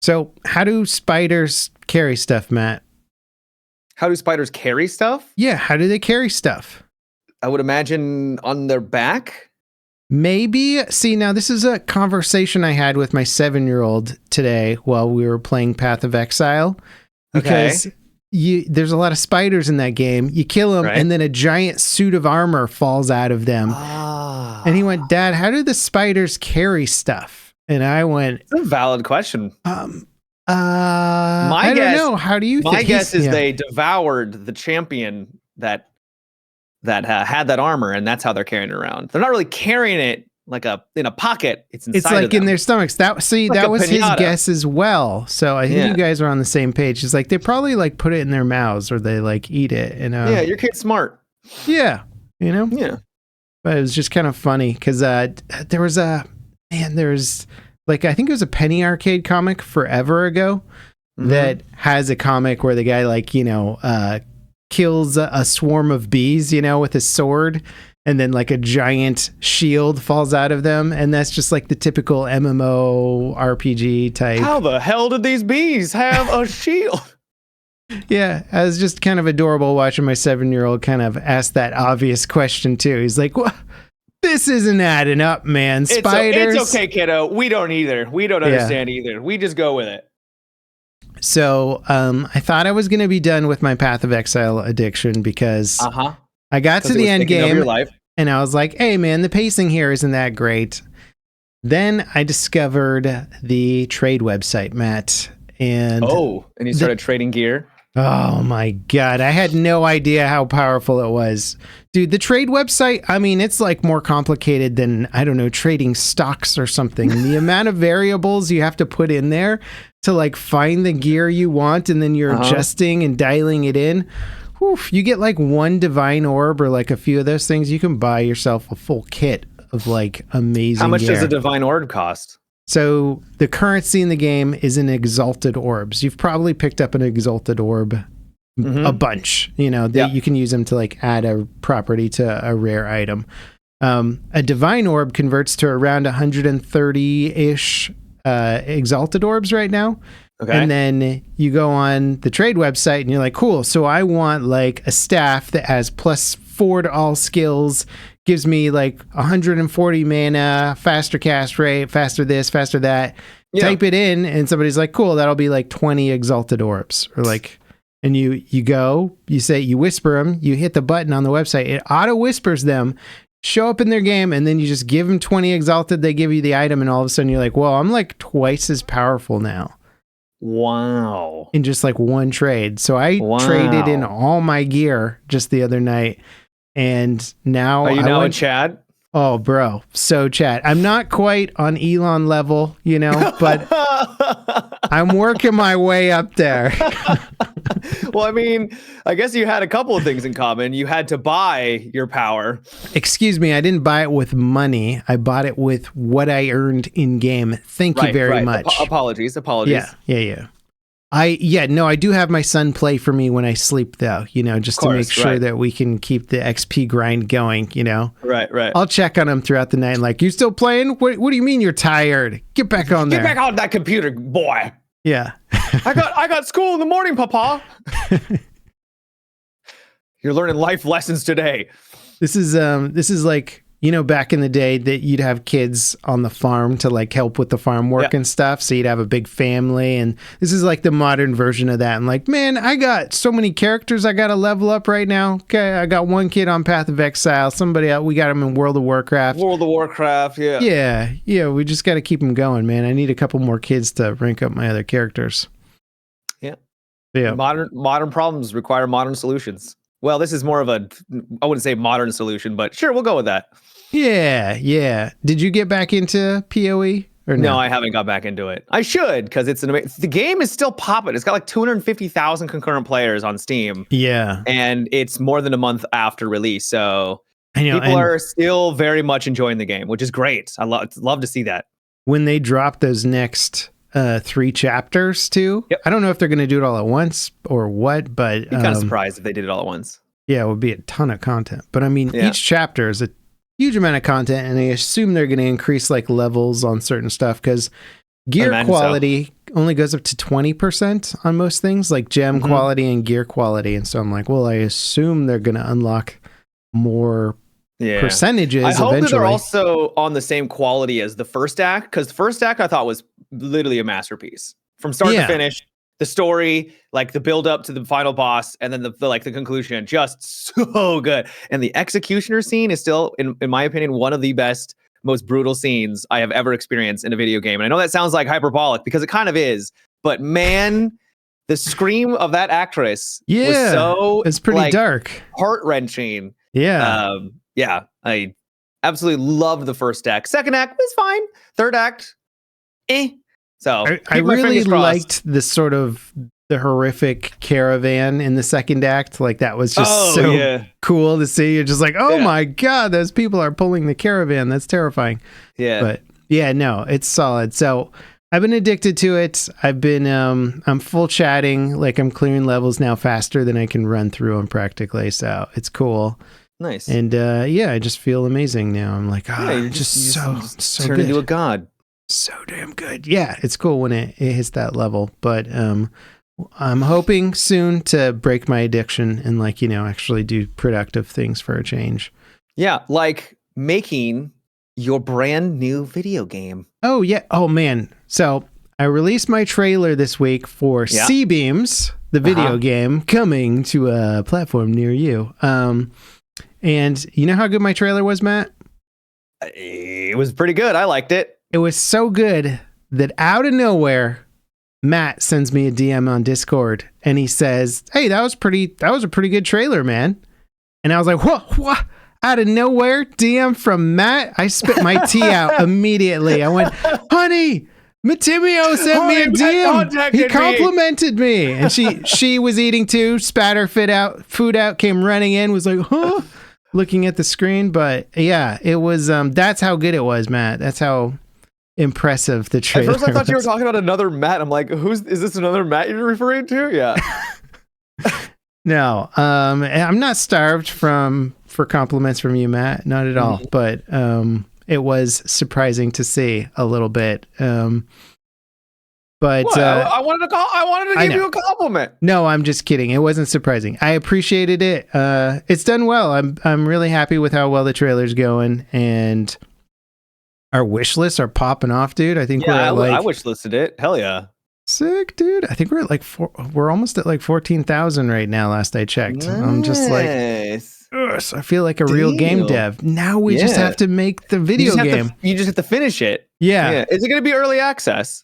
So how do spiders carry stuff, Matt? How do spiders carry stuff? Yeah, how do they carry stuff? I would imagine on their back. Maybe. See, now this is a conversation I had with my 7-year-old today while we were playing Path of Exile. Because there's a lot of spiders in that game. You kill them, and then a giant suit of armor falls out of them. And he went, Dad, how do the spiders carry stuff? And I went, it's a valid question. I don't know. How do you think? My guess is they devoured the champion that had that armor, and that's how they're carrying it around. They're not really carrying it like in a pocket. It's inside. It's like in their stomachs. That was pinata. His guess as well. So I think you guys are on the same page. It's like they probably like put it in their mouths or they like eat it. And yeah, your kid's smart. Yeah, Yeah. But it was just kind of funny because there's like, I think it was a Penny Arcade comic forever ago that has a comic where the guy like, kills a swarm of bees, with his sword, and then like a giant shield falls out of them. And that's just like the typical MMO RPG type. How the hell did these bees have a shield? Yeah, I was just kind of adorable watching my 7-year-old kind of ask that obvious question too. He's like, "What? This isn't adding up, man. Spiders." It's okay, kiddo. We don't either. We don't understand either. We just go with it. So I thought I was going to be done with my Path of Exile addiction because I got to the end game and I was like, hey, man, the pacing here isn't that great. Then I discovered the trade website, Matt. And you started trading gear? Oh my God. I had no idea how powerful it was. Dude, the trade website, I mean, it's like more complicated than, I don't know, trading stocks or something. The amount of variables you have to put in there to like find the gear you want, and then you're adjusting and dialing it in. Whew, you get like one divine orb or like a few of those things, you can buy yourself a full kit of like amazing How much gear. does a divine orb cost? So the currency in the game is in exalted orbs. You've probably picked up an exalted orb a bunch, that you can use them to like add a property to a rare item. A divine orb converts to around 130-ish exalted orbs right now. Okay. And then you go on the trade website and you're like, cool. So I want like a staff that has +4 to all skills, gives me like 140 mana, faster cast rate, faster this, faster that. Yeah. Type it in and somebody's like, cool, that'll be like 20 exalted orbs. Or like, and you go, you whisper them, you hit the button on the website, it auto whispers them, show up in their game, and then you just give them 20 exalted, they give you the item, and all of a sudden you're like, well, I'm like twice as powerful now. Wow. In just like one trade. So I traded in all my gear just the other night, and now are you now in Chad? Oh, bro. So Chad, I'm not quite on Elon level, but I'm working my way up there. Well, I mean, I guess you had a couple of things in common. You had to buy your power. Excuse me, I didn't buy it with money. I bought it with what I earned in game. Thank you very much. Apologies. Yeah. I do have my son play for me when I sleep, though, just to make sure that we can keep the XP grind going, Right. I'll check on him throughout the night and like, you still playing? What do you mean you're tired? Get back on there. Get back on that computer, boy. Yeah. I got school in the morning, Papa. You're learning life lessons today. This is like, back in the day that you'd have kids on the farm to like help with the farm work and stuff. So you'd have a big family, and this is like the modern version of that. I'm like, man, I got so many characters I got to level up right now. Okay. I got one kid on Path of Exile. Somebody else, we got him in World of Warcraft. Yeah. Yeah. We just got to keep them going, man. I need a couple more kids to rank up my other characters. Yeah. Modern problems require modern solutions. Well, this is more of I wouldn't say modern solution, but sure, we'll go with that. Yeah. Did you get back into PoE or no? No, I haven't got back into it. I should, because the game is still popping. It's got like 250,000 concurrent players on Steam. Yeah. And it's more than a month after release. So I know, people are still very much enjoying the game, which is great. I love to see that. When they drop those next 3 chapters too. Yep. I don't know if they're going to do it all at once or what, but I'd be kind of surprised if they did it all at once. Yeah, it would be a ton of content. But I mean, each chapter is a huge amount of content, and I assume they're going to increase like levels on certain stuff, because Gear quality only goes up to 20% on most things, like gem quality and gear quality. And so I'm like, well, I assume they're going to unlock more percentages. I hope eventually. that they're also on the same quality as the first act, because the first act I thought was literally a masterpiece from start to finish. The story, like the build up to the final boss, and then the conclusion, just so good. And the executioner scene is still, in my opinion, one of the best, most brutal scenes I have ever experienced in a video game. And I know that sounds like hyperbolic because it kind of is, but man, the scream of that actress was so, it's pretty dark, heart-wrenching. I absolutely loved the first act. Second act was fine. Third act, So I really liked the sort of the horrific caravan in the second act. Like that was just cool to see. You're just like, oh my God, those people are pulling the caravan. That's terrifying. Yeah. But yeah, no, it's solid. So I've been addicted to it. I've been, I'm full chatting. Like I'm clearing levels now faster than I can run through them practically. So it's cool. Nice. And I just feel amazing now. I'm like, you're just so turn good. into a god. So damn good. Yeah, it's cool when it hits that level. But I'm hoping soon to break my addiction and actually do productive things for a change. Yeah, like making your brand new video game. Oh yeah. Oh man. So I released my trailer this week for C-Beams, the video game, coming to a platform near you. And you know how good my trailer was, Matt? It was pretty good. I liked it. It was so good that out of nowhere, Matt sends me a DM on Discord and he says, "Hey, that was a pretty good trailer, man." And I was like, what? Out of nowhere, DM from Matt? I spit my tea out immediately. I went, "Honey, Matimio sent me a DM. He complimented me." And she was eating too, spat her food out, came running in, was like, "Huh?" Looking at the screen. But yeah, it was, that's how good it was, Matt. That's how impressive the trailer At first I thought you were talking about another Matt. I'm like, is this another Matt you're referring to? Yeah. No, I'm not starved for compliments from you, Matt. Not at all. But it was surprising to see a little bit. But I wanted to give you a compliment. No, I'm just kidding. It wasn't surprising. I appreciated it. It's done well. I'm really happy with how well the trailer's going, and our wish lists are popping off, dude. I think I wish listed it. Hell yeah. Sick, dude. I think we're at we're almost at like 14,000 right now. Last I checked. Nice. I'm just like, I feel like a real game dev. Now we just have to make the video game. You just have to finish it. Yeah. Is it going to be early access?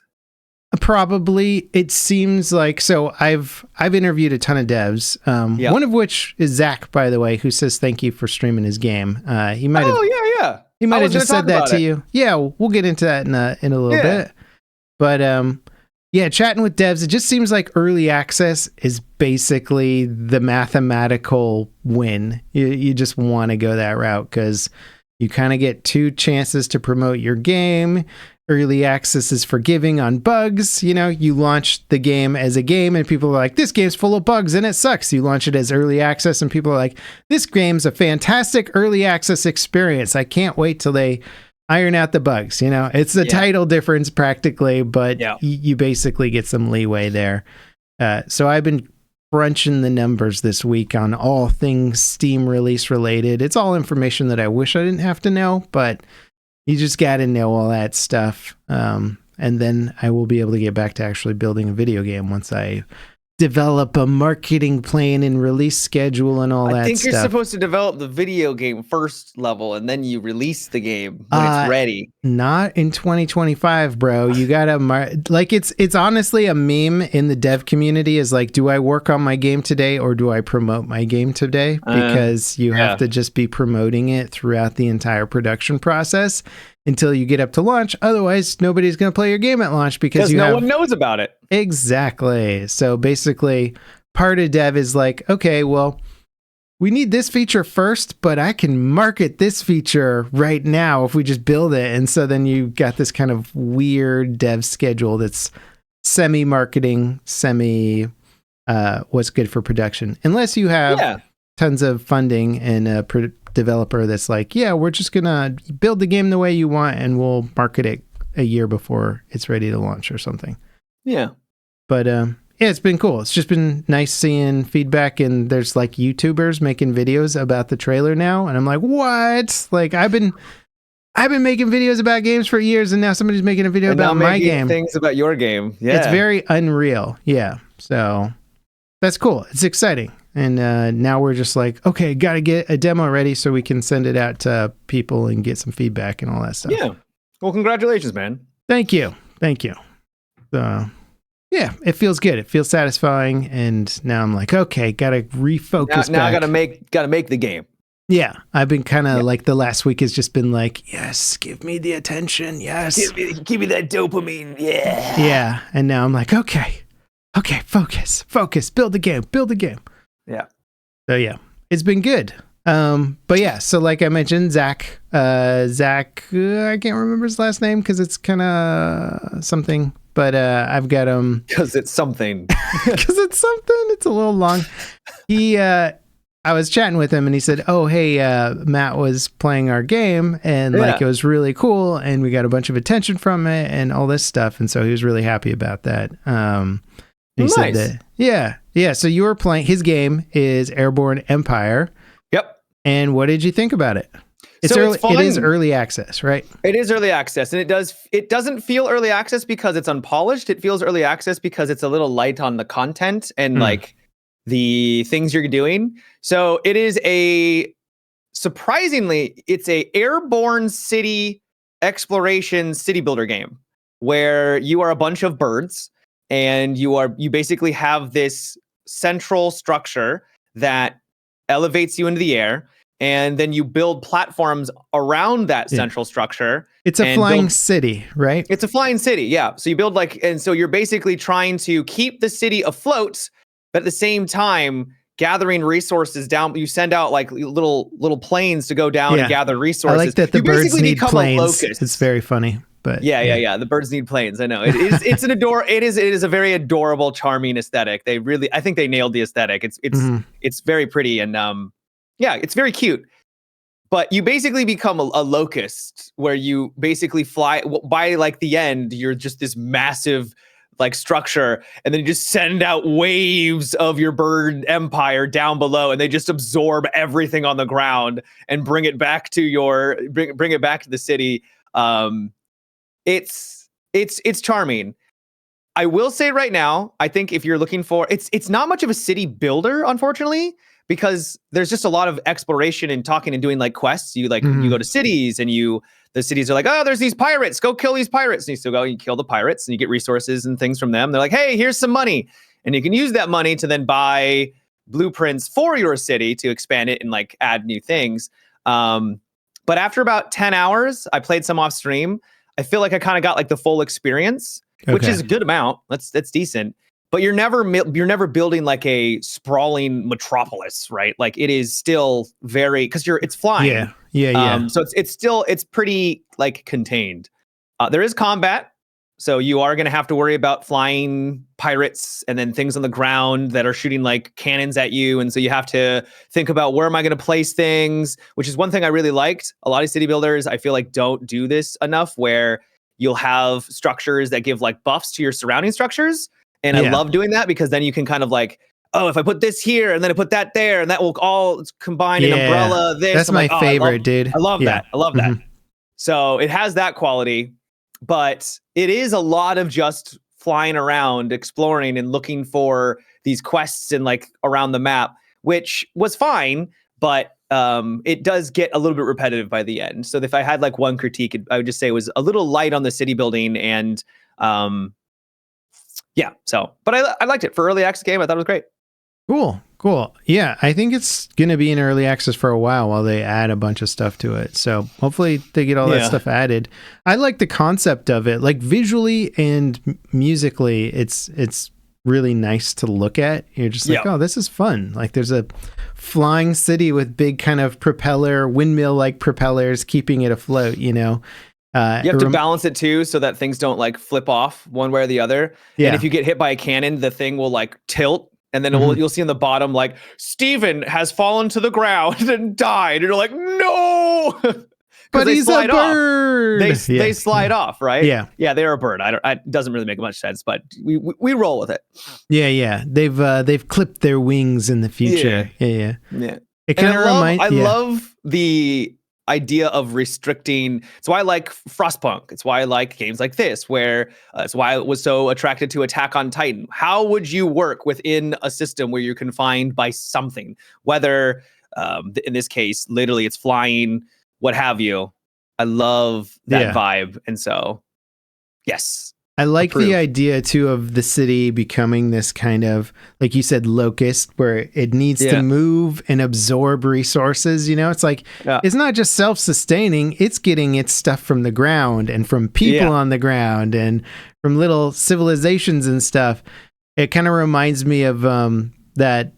Probably. It seems like so. I've interviewed a ton of devs. One of which is Zach, by the way, who says thank you for streaming his game. He might have. Oh yeah. He might have just said that to you. Yeah, we'll get into that in a little bit. But chatting with devs, it just seems like early access is basically the mathematical win. You just want to go that route because you kind of get 2 chances to promote your game. Early access is forgiving on bugs. You launch the game as a game and people are like, this game's full of bugs and it sucks. You launch it as early access and people are like, this game's a fantastic early access experience. I can't wait till they iron out the bugs. It's the title difference practically, but you basically get some leeway there. So I've been crunching the numbers this week on all things Steam release related. It's all information that I wish I didn't have to know, but you just got to know all that stuff. And then I will be able to get back to actually building a video game once I develop a marketing plan and release schedule and all that stuff. I think you're supposed to develop the video game first level and then you release the game when it's ready. Not in 2025, bro. You gotta it's honestly a meme in the dev community is like, do I work on my game today or do I promote my game today? Because you have to just be promoting it throughout the entire production process until you get up to launch. Otherwise, nobody's going to play your game at launch because no one knows about it. Exactly. So basically, part of dev is like, okay, well, we need this feature first, but I can market this feature right now if we just build it. And so then you got this kind of weird dev schedule that's semi-marketing, what's good for production. Unless you have tons of funding and a developer that's like, we're just going to build the game the way you want and we'll market it a year before it's ready to launch or something. Yeah. But yeah, it's been cool. It's just been nice seeing feedback, and there's like YouTubers making videos about the trailer now, and I'm like, what? Like I've been making videos about games for years, and now somebody's making a video about my game. Things about your game. Yeah. It's very unreal. Yeah. So that's cool. It's exciting. And now we're just like, okay, got to get a demo ready so we can send it out to people and get some feedback and all that stuff. Yeah. Well, congratulations, man. Thank you. Yeah, it feels good. It feels satisfying. And now I'm like, okay, got to refocus. Now I got to make the game. Yeah. I've been kind of like the last week has just been like, yes, give me the attention. Yes. Give me that dopamine. Yeah. Yeah. And now I'm like, okay, focus, build the game. Yeah. So yeah, it's been good. But yeah, so like I mentioned, Zach, I can't remember his last name because it's kind of something, but I've got him because it's something. It's a little long. I was chatting with him and he said, "Oh, hey, Matt was playing our game and like it was really cool and we got a bunch of attention from it and all this stuff." And so he was really happy about that. He said that, yeah. So you were playing, his game is Airborne Empire. Yep. And what did you think about it? It's it is early access, right? It is early access, and it doesn't feel early access because it's unpolished. It feels early access because it's a little light on the content and like the things you're doing. So it is it's a airborne city exploration city builder game where you are a bunch of birds. And you basically have this central structure that elevates you into the air, and then you build platforms around that central structure. It's a flying city, right? It's a flying city, yeah. So you build and so you're basically trying to keep the city afloat, but at the same time gathering resources down. You send out like little planes to go down and gather resources. I like that the birds need planes. It's very funny. But yeah. The birds need planes. I know it is. It is a very adorable, charming aesthetic. I think they nailed the aesthetic. It's very pretty and it's very cute. But you basically become a locust where you basically fly. By like the end, you're just this massive like structure, and then you just send out waves of your bird empire down below, and they just absorb everything on the ground and bring it back to bring it back to the city. It's charming. I will say right now, I think if you're looking for it's not much of a city builder, unfortunately, because there's just a lot of exploration and talking and doing like quests. You you go to cities and the cities are like, oh, there's these pirates, go kill these pirates. And you still go and you kill the pirates and you get resources and things from them. They're like, hey, here's some money. And you can use that money to then buy blueprints for your city to expand it and like add new things. But after about 10 hours, I played some off stream. I feel like I kind of got like the full experience, which is a good amount. That's decent. But you're never building like a sprawling metropolis, right? Like it is still very because it's flying. Yeah. So it's pretty like contained. There is combat, so you are going to have to worry about flying pirates and then things on the ground that are shooting like cannons at you, and so you have to think about where am I going to place things, which is one thing I really liked. A lot of city builders, I feel like, don't do this enough, where you'll have structures that give like buffs to your surrounding structures. And I love doing that because then you can kind of like, oh, if I put this here and then I put that there and that will all combine an umbrella. That's my favorite, dude. I love that. I love that. So it has that quality, but it is a lot of just flying around, exploring and looking for these quests and like around the map, which was fine, but it does get a little bit repetitive by the end. So if I had like one critique, I would just say it was a little light on the city building and but I liked it for early access game. I thought it was great. Cool. Yeah, I think it's going to be in early access for a while they add a bunch of stuff to it. So hopefully they get all that stuff added. I like the concept of it, like visually and musically. It's really nice to look at. You're just like, oh, this is fun. Like there's a flying city with big kind of windmill like propellers keeping it afloat, you know. You have to balance it too so that things don't like flip off one way or the other. Yeah. And if you get hit by a cannon, the thing will like tilt. And then you'll see on the bottom, like, Steven has fallen to the ground and died. And you're like, no! but he's a bird. They slide off, right? Yeah, they're a bird. It doesn't really make much sense, but we roll with it. Yeah. They've clipped their wings in the future. Yeah. It kind of reminds. I love the idea of restricting. It's why I like Frostpunk. It's why I like games like this, where it's why I was so attracted to Attack on Titan. How would you work within a system where you're confined by something, whether in this case literally it's flying, what have you? I love that vibe. And so yes, I like the idea too of the city becoming this kind of, like you said, locust, where it needs to move and absorb resources. You know, it's like, it's not just self-sustaining, it's getting its stuff from the ground and from people on the ground and from little civilizations and stuff. It kind of reminds me of that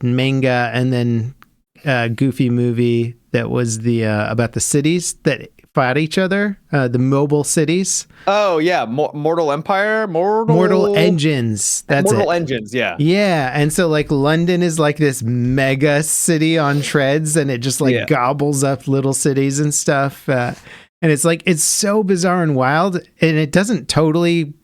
manga and then Goofy movie that was the about the cities that fought each other, the mobile cities. Oh yeah, Mortal Empire, Mortal Engines. That's Mortal Engines. Yeah, and so like London is like this mega city on treads, and it just like gobbles up little cities and stuff. And it's like it's so bizarre and wild, and it doesn't totally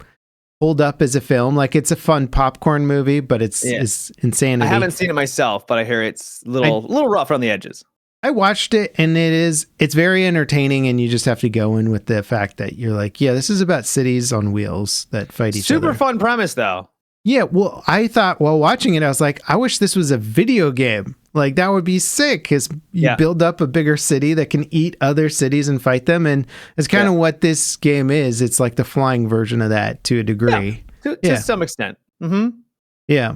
hold up as a film. Like it's a fun popcorn movie, but it's insanity. I haven't seen it myself, but I hear it's a little rough on the edges. I watched it, and it's very entertaining, and you just have to go in with the fact that you're like, yeah, this is about cities on wheels that fight each other. Super fun premise, though. Yeah, well, I thought while watching it, I was like, I wish this was a video game. Like, that would be sick, because you build up a bigger city that can eat other cities and fight them, and it's kind of what this game is. It's like the flying version of that to a degree. To some extent. Mm-hmm. Yeah.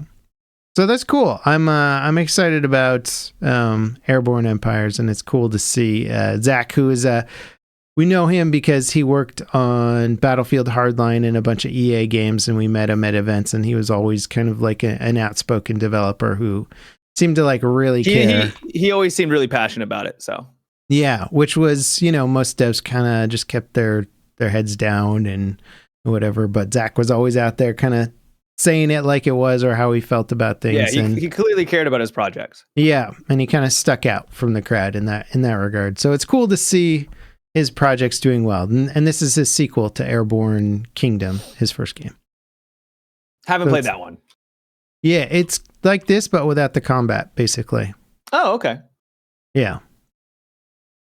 So that's cool. I'm excited about Airborne Empires, and it's cool to see Zach, who is we know him because he worked on Battlefield Hardline and a bunch of EA games, and we met him at events, and he was always kind of like an outspoken developer who seemed to like really care. He always seemed really passionate about it. So yeah, which was, you know, most devs kind of just kept their heads down and whatever, but Zach was always out there kind of saying it like it was or how he felt about things. Yeah, he clearly cared about his projects. Yeah, and he kind of stuck out from the crowd in that regard. So it's cool to see his projects doing well. And this is his sequel to Airborne Kingdom, his first game. Haven't played that one. Yeah, it's like this, but without the combat, basically. Oh, okay. Yeah.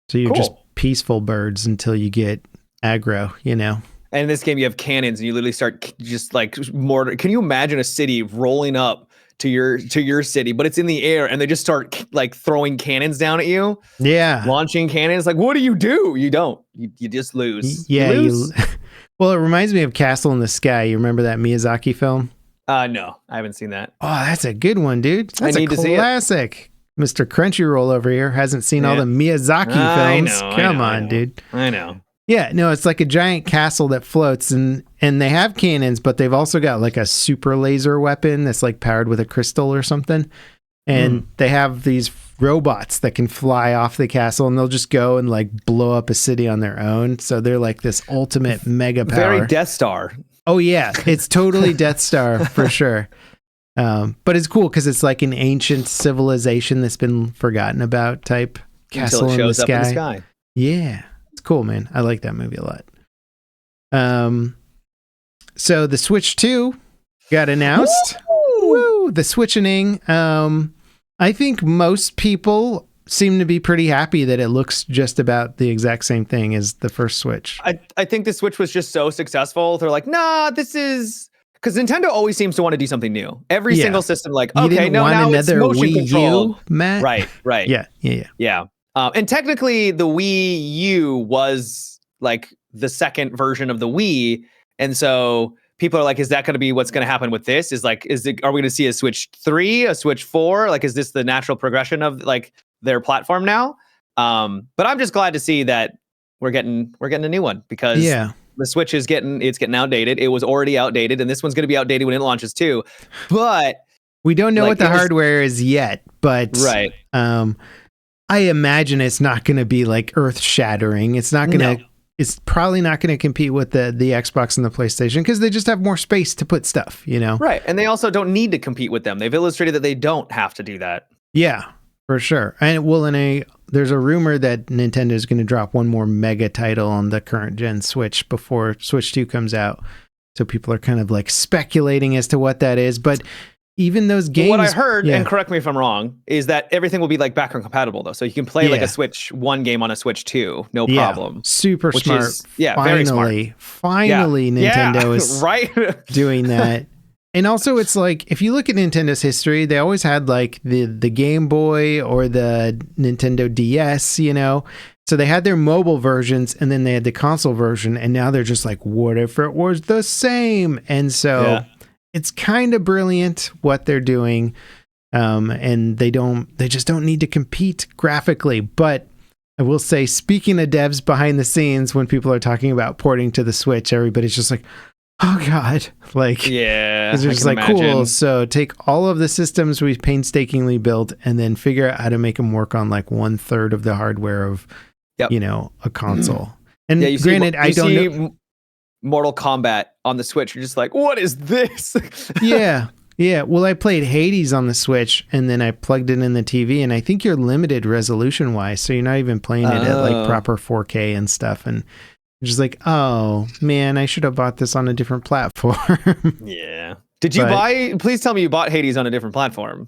So you're just peaceful birds until you get aggro, you know? And in this game, you have cannons, and you literally start just like mortar. Can you imagine a city rolling up to your city, but it's in the air, and they just start like throwing cannons down at you? Yeah, launching cannons. Like, what do? You don't. You just lose. Yeah. Well, it reminds me of Castle in the Sky. You remember that Miyazaki film? No, I haven't seen that. Oh, that's a good one, dude. That's a classic. Mr. Crunchyroll over here hasn't seen all the Miyazaki films. Come on, dude. I know. Yeah, no, it's like a giant castle that floats, and they have cannons, but they've also got like a super laser weapon that's like powered with a crystal or something. And they have these robots that can fly off the castle, and they'll just go and like blow up a city on their own. So they're like this ultimate mega power. Very Death Star. Oh yeah, it's totally Death Star for sure. But it's cool because it's like an ancient civilization that's been forgotten about type castle until it shows in the up in the sky. Yeah. Cool, man. I like that movie a lot. So the Switch 2 got announced. Woo! The Switchening. I think most people seem to be pretty happy that it looks just about the exact same thing as the first Switch. I think the Switch was just so successful. They're like, nah, this is... Because Nintendo always seems to want to do something new. Every single system, like, okay, now it's motion control. Matt? Right. Yeah. And technically, the Wii U was like the second version of the Wii, and so people are like, "Is that going to be what's going to happen with this? Are we going to see a Switch 3, a Switch 4? Like, is this the natural progression of like their platform now?" But I'm just glad to see that we're getting a new one, because the Switch is getting outdated. It was already outdated, and this one's going to be outdated when it launches too. But we don't know what the hardware is yet. But I imagine it's not going to be like earth shattering. It's not going to. It's probably not going to compete with the Xbox and the PlayStation, because they just have more space to put stuff, you know. Right, and they also don't need to compete with them. They've illustrated that they don't have to do that. Yeah, For sure. And there's a rumor that Nintendo is going to drop one more mega title on the current gen Switch before Switch 2 comes out. So people are kind of like speculating as to what that is. But even those games... What I heard, and correct me if I'm wrong, is that everything will be like backward compatible though. So you can play like a Switch 1 game on a Switch 2, no problem. Super smart. Very smart. Finally, Nintendo is right? doing that. And also, it's like, if you look at Nintendo's history, they always had like the Game Boy or the Nintendo DS, you know? So they had their mobile versions and then they had the console version. And now they're just like, what if it was the same? And so it's kind of brilliant what they're doing. And they just don't need to compete graphically. But I will say, speaking of devs behind the scenes, when people are talking about porting to the Switch, everybody's just like, oh God, like, it's just like, cool. So take all of the systems we've painstakingly built and then figure out how to make them work on like 1/3 of the hardware of, you know, a console. And granted, I don't know. Mortal Kombat on the Switch, you're just like, what is this? Yeah. Well, I played Hades on the Switch and then I plugged it in the TV, and I think you're limited resolution wise. So you're not even playing it at like proper 4K and stuff. And just like, oh man, I should have bought this on a different platform. Yeah. Did you please tell me you bought Hades on a different platform.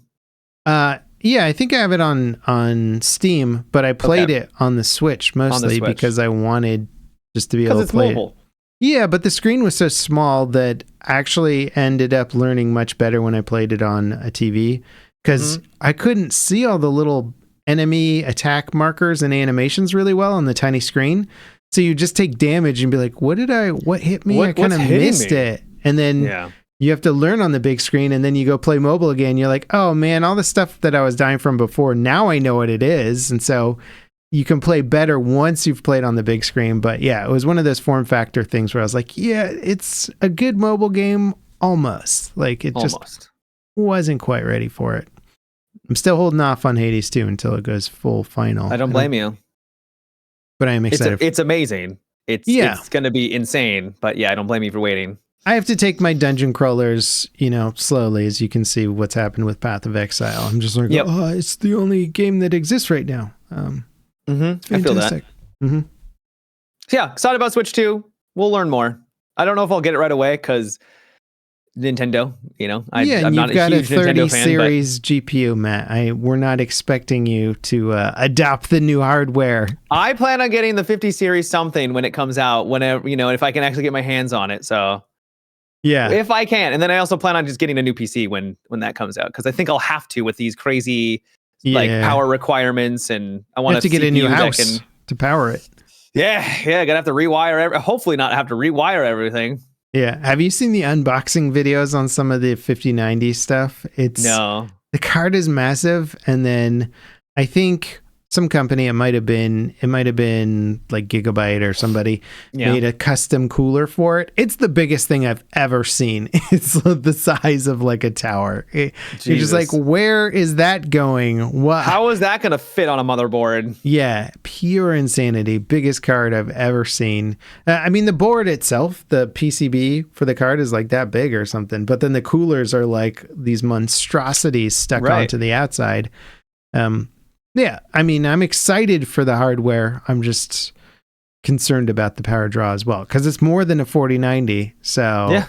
Yeah, I think I have it on Steam, but I played it on the Switch mostly because I wanted just to be able to play it. Yeah, but the screen was so small that I actually ended up learning much better when I played it on a TV, because I couldn't see all the little enemy attack markers and animations really well on the tiny screen. So you just take damage and be like, what hit me? I kind of missed it. And then you have to learn on the big screen, and then you go play mobile again. You're like, oh man, all the stuff that I was dying from before, now I know what it is. And so you can play better once you've played on the big screen. But yeah, it was one of those form factor things where I was like, yeah, it's a good mobile game almost. Like it just wasn't quite ready for it. I'm still holding off on Hades 2 until it goes full final. I don't blame you. But I am excited. It's amazing. It's going to be insane. But yeah, I don't blame you for waiting. I have to take my dungeon crawlers, you know, slowly, as you can see what's happened with Path of Exile. I'm just like, it's the only game that exists right now. I feel that. So yeah, excited about Switch 2. We'll learn more. I don't know if I'll get it right away because Nintendo, you know, I'm not a huge Nintendo fan. Series GPU, Matt. We're not expecting you to adopt the new hardware. I plan on getting the 50 series something when it comes out, whenever, you know, if I can actually get my hands on it. So yeah, if I can. And then I also plan on just getting a new PC when that comes out, because I think I'll have to with these crazy like power requirements, and I want to get a new house to power it. Yeah, gonna have to rewire. Hopefully not have to rewire everything. Yeah. Have you seen the unboxing videos on some of the 5090 stuff? No. The card is massive, and then I think some company, it might have been like Gigabyte or somebody made a custom cooler for it. It's the biggest thing I've ever seen. It's the size of like a tower. You're just like, where is that going? What? How is that going to fit on a motherboard? Yeah, pure insanity. Biggest card I've ever seen. I mean, the board itself, the PCB for the card is like that big or something, but then the coolers are like these monstrosities stuck onto the outside. Yeah, I mean, I'm excited for the hardware. I'm just concerned about the power draw as well, because it's more than a 4090. So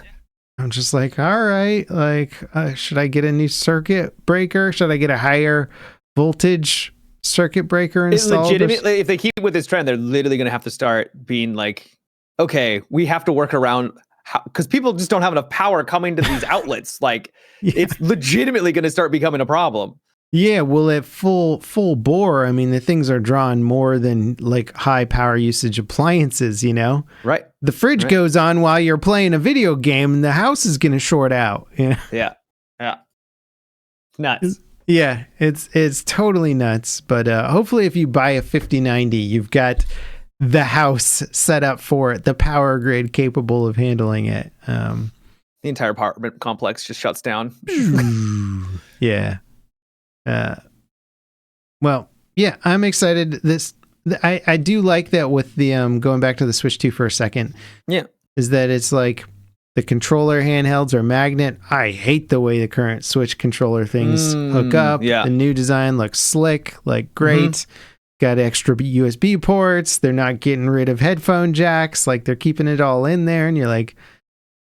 I'm just like, all right, like, should I get a new circuit breaker? Should I get a higher voltage circuit breaker installed? Legitimately, if they keep with this trend, they're literally going to have to start being like, okay, we have to work around, because people just don't have enough power coming to these outlets. Like, it's legitimately going to start becoming a problem. Yeah, well, at full bore, I mean, the things are drawing more than like high power usage appliances, you know? Right. The fridge goes on while you're playing a video game, and the house is going to short out. Yeah. Nuts. Yeah, it's totally nuts. But hopefully if you buy a 5090, you've got the house set up for it, the power grid capable of handling it. The entire apartment complex just shuts down. Yeah. Well, yeah, I'm excited. I do like that with the going back to the Switch 2 for a second. Yeah, is that it's like The controller handhelds are magnet. I hate the way the current Switch controller things hook up. Yeah. The new design looks slick, like great. Got extra USB ports. They're not getting rid of headphone jacks. Like they're keeping it all in there. And you're like,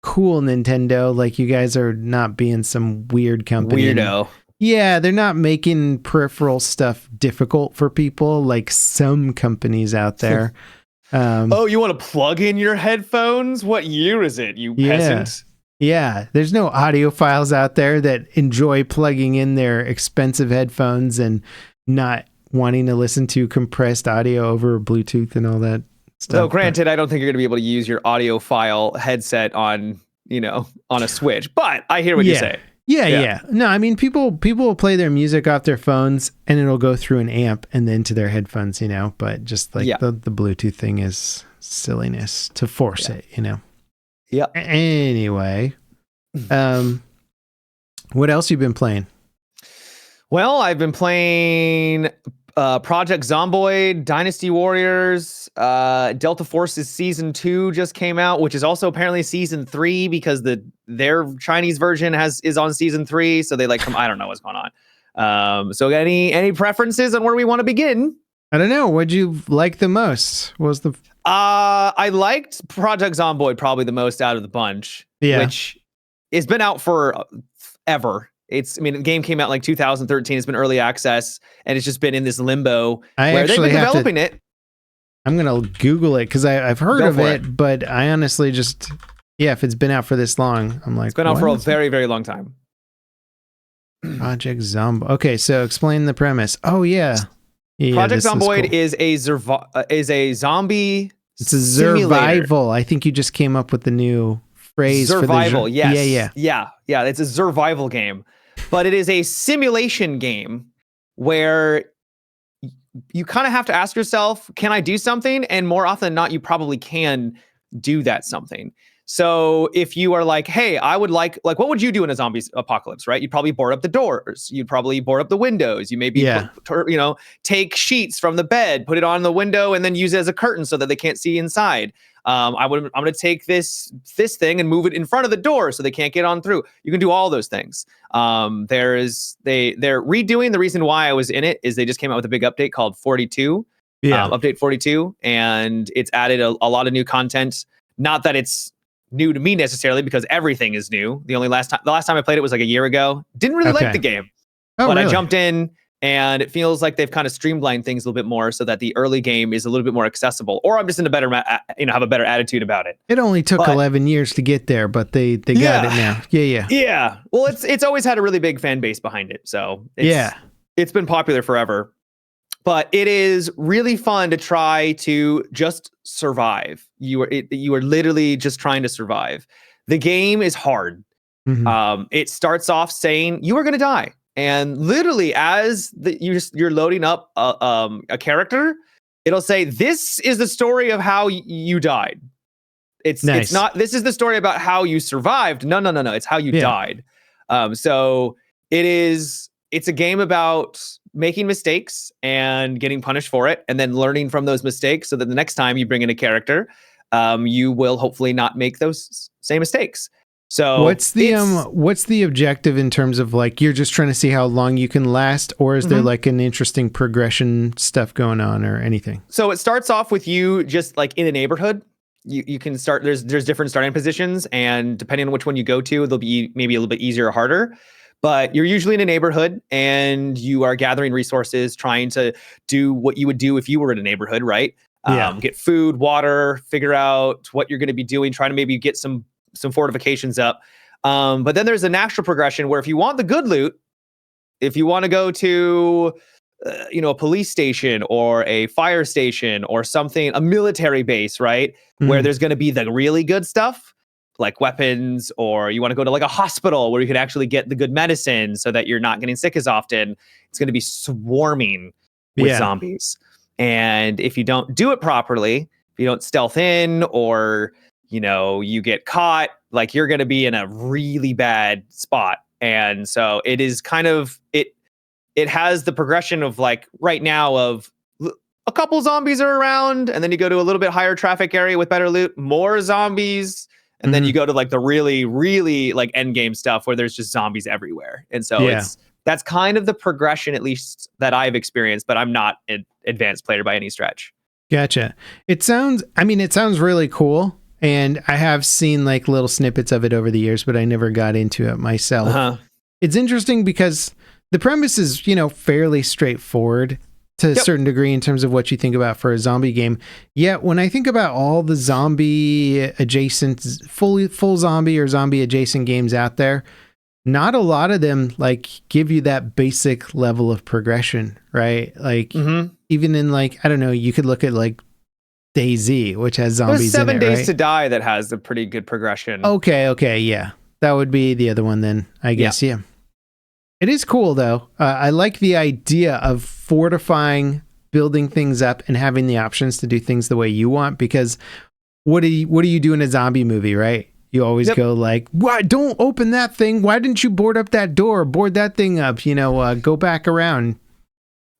cool, Nintendo. Like you guys are not being some weird company. Weirdo. Yeah, they're not making peripheral stuff difficult for people like some companies out there. Oh, you want to plug in your headphones? What year is it, you peasant? Yeah, there's no audiophiles out there that enjoy plugging in their expensive headphones and not wanting to listen to compressed audio over Bluetooth and all that stuff. So granted, I don't think you're going to be able to use your audiophile headset on a Switch, but I hear what you say. Yeah. No, I mean, people will play their music off their phones and it'll go through an amp and then to their headphones, but just like the Bluetooth thing is silliness to force it, Yeah. Anyway, what else you been playing? Well, I've been playing Project Zomboid, Dynasty Warriors, Delta Forces Season 2 just came out, which is also apparently Season 3 because their Chinese version is on Season 3, so they I don't know what's going on. So any preferences on where we want to begin? I don't know. What'd you like the most? What was the I liked Project Zomboid probably the most out of the bunch, which has been out for ever. The game came out like 2013. It's been early access, and it's just been in this limbo where they've been developing it. I'm gonna Google it because I've heard of it, but I honestly just if it's been out for this long, I'm like, it's been out for a very, very long time. Project Zomboid. Okay, so explain the premise. Oh yeah. Project Zomboid is a zombie. It's a survival. I think you just came up with the new phrase. Survival. For Yes. Yeah. It's a survival game, but it is a simulation game where you kind of have to ask yourself, can I do something? And more often than not, you probably can do that something. So if you are like, hey, I would like what would you do in a zombie apocalypse, right? You'd probably board up the doors. You'd probably board up the windows. You maybe, take sheets from the bed, put it on the window, and then use it as a curtain so that they can't see inside. I'm going to take this thing and move it in front of the door so they can't get on through. You can do all those things. They're redoing. The reason why I was in it is they just came out with a big update called 42. Update 42, and it's added a lot of new content. Not that it's new to me necessarily, because everything is new. The last time I played it was like a year ago. Didn't really like the game, but really? I jumped in, and it feels like they've kind of streamlined things a little bit more so that the early game is a little bit more accessible. Or I'm just in a better, have a better attitude about it. It only took 11 years to get there, but they got it now. Yeah. Well, it's always had a really big fan base behind it, so it's been popular forever. But it is really fun to try to just survive. You are literally just trying to survive. The game is hard. Mm-hmm. It starts off saying you are going to die, and literally as you're loading up a character, it'll say this is the story of how you died. It's not. This is the story about how you survived. No. It's how you died. So it is. It's a game about making mistakes and getting punished for it, and then learning from those mistakes so that the next time you bring in a character, you will hopefully not make those same mistakes. So what's the objective in terms of like you're just trying to see how long you can last, or is there like an interesting progression stuff going on or anything? So it starts off with you just like in a neighborhood. You can start. There's different starting positions, and depending on which one you go to, they'll be maybe a little bit easier or harder. But you're usually in a neighborhood and you are gathering resources, trying to do what you would do if you were in a neighborhood, right? Get food, water, figure out what you're going to be doing, trying to maybe get some fortifications up. But then there's a natural progression where if you want the good loot, if you want to go to, a police station or a fire station or something, a military base, right? Where there's going to be the really good stuff, like weapons, or you want to go to like a hospital where you can actually get the good medicine so that you're not getting sick as often. It's going to be swarming with zombies. And if you don't do it properly, if you don't stealth in, or, you get caught, like you're going to be in a really bad spot. And so it is kind of, it has the progression of like right now of a couple zombies are around, and then you go to a little bit higher traffic area with better loot, more zombies. And then you go to like the really, really like end game stuff where there's just zombies everywhere. And so that's kind of the progression, at least that I've experienced, but I'm not an advanced player by any stretch. Gotcha. It sounds really cool. And I have seen like little snippets of it over the years, but I never got into it myself. It's interesting because the premise is, fairly straightforward to a certain degree in terms of what you think about for a zombie game. Yet when I think about all the zombie adjacent, full zombie or zombie adjacent games out there, not a lot of them like give you that basic level of progression, right? Like even in like, I don't know, you could look at like DayZ, which has zombies in it, right? 7 Days to Die that has a pretty good progression. Okay, yeah. That would be the other one then, I guess, yeah. It is cool, though. I like the idea of fortifying, building things up, and having the options to do things the way you want, because what do you do in a zombie movie, right? You always go like, "Why don't open that thing? Why didn't you board up that door? Board that thing up, go back around."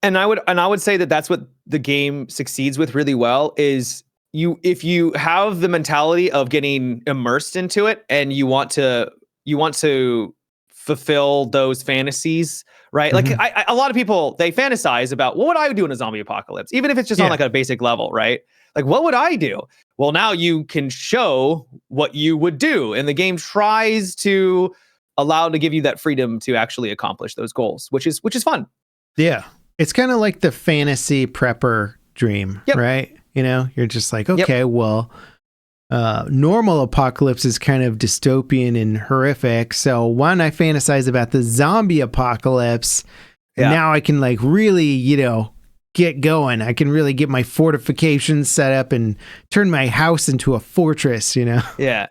And I would say that that's what the game succeeds with really well is if you have the mentality of getting immersed into it and you want to fulfill those fantasies, right? Like a lot of people, they fantasize about what would I do in a zombie apocalypse, even if it's just on like a basic level, right? Like, what would I do? Well, now you can show what you would do, and the game tries to give you that freedom to actually accomplish those goals, which is fun. Yeah. It's kind of like the fantasy prepper dream, right? You're just like, okay, well, normal apocalypse is kind of dystopian and horrific. So why don't I fantasize about the zombie apocalypse? Yeah. Now I can like really, get going. I can really get my fortifications set up and turn my house into a fortress, Yeah.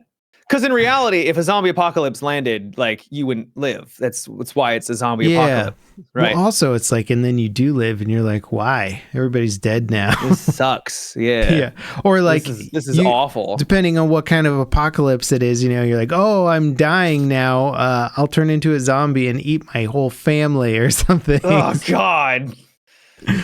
Because in reality, if a zombie apocalypse landed, like you wouldn't live. That's why it's a zombie apocalypse, right? Well, also, it's like, and then you do live, and you're like, why? Everybody's dead now. This sucks. Yeah. Yeah. Or like, this is awful. Depending on what kind of apocalypse it is, you're like, oh, I'm dying now. I'll turn into a zombie and eat my whole family or something. Oh God.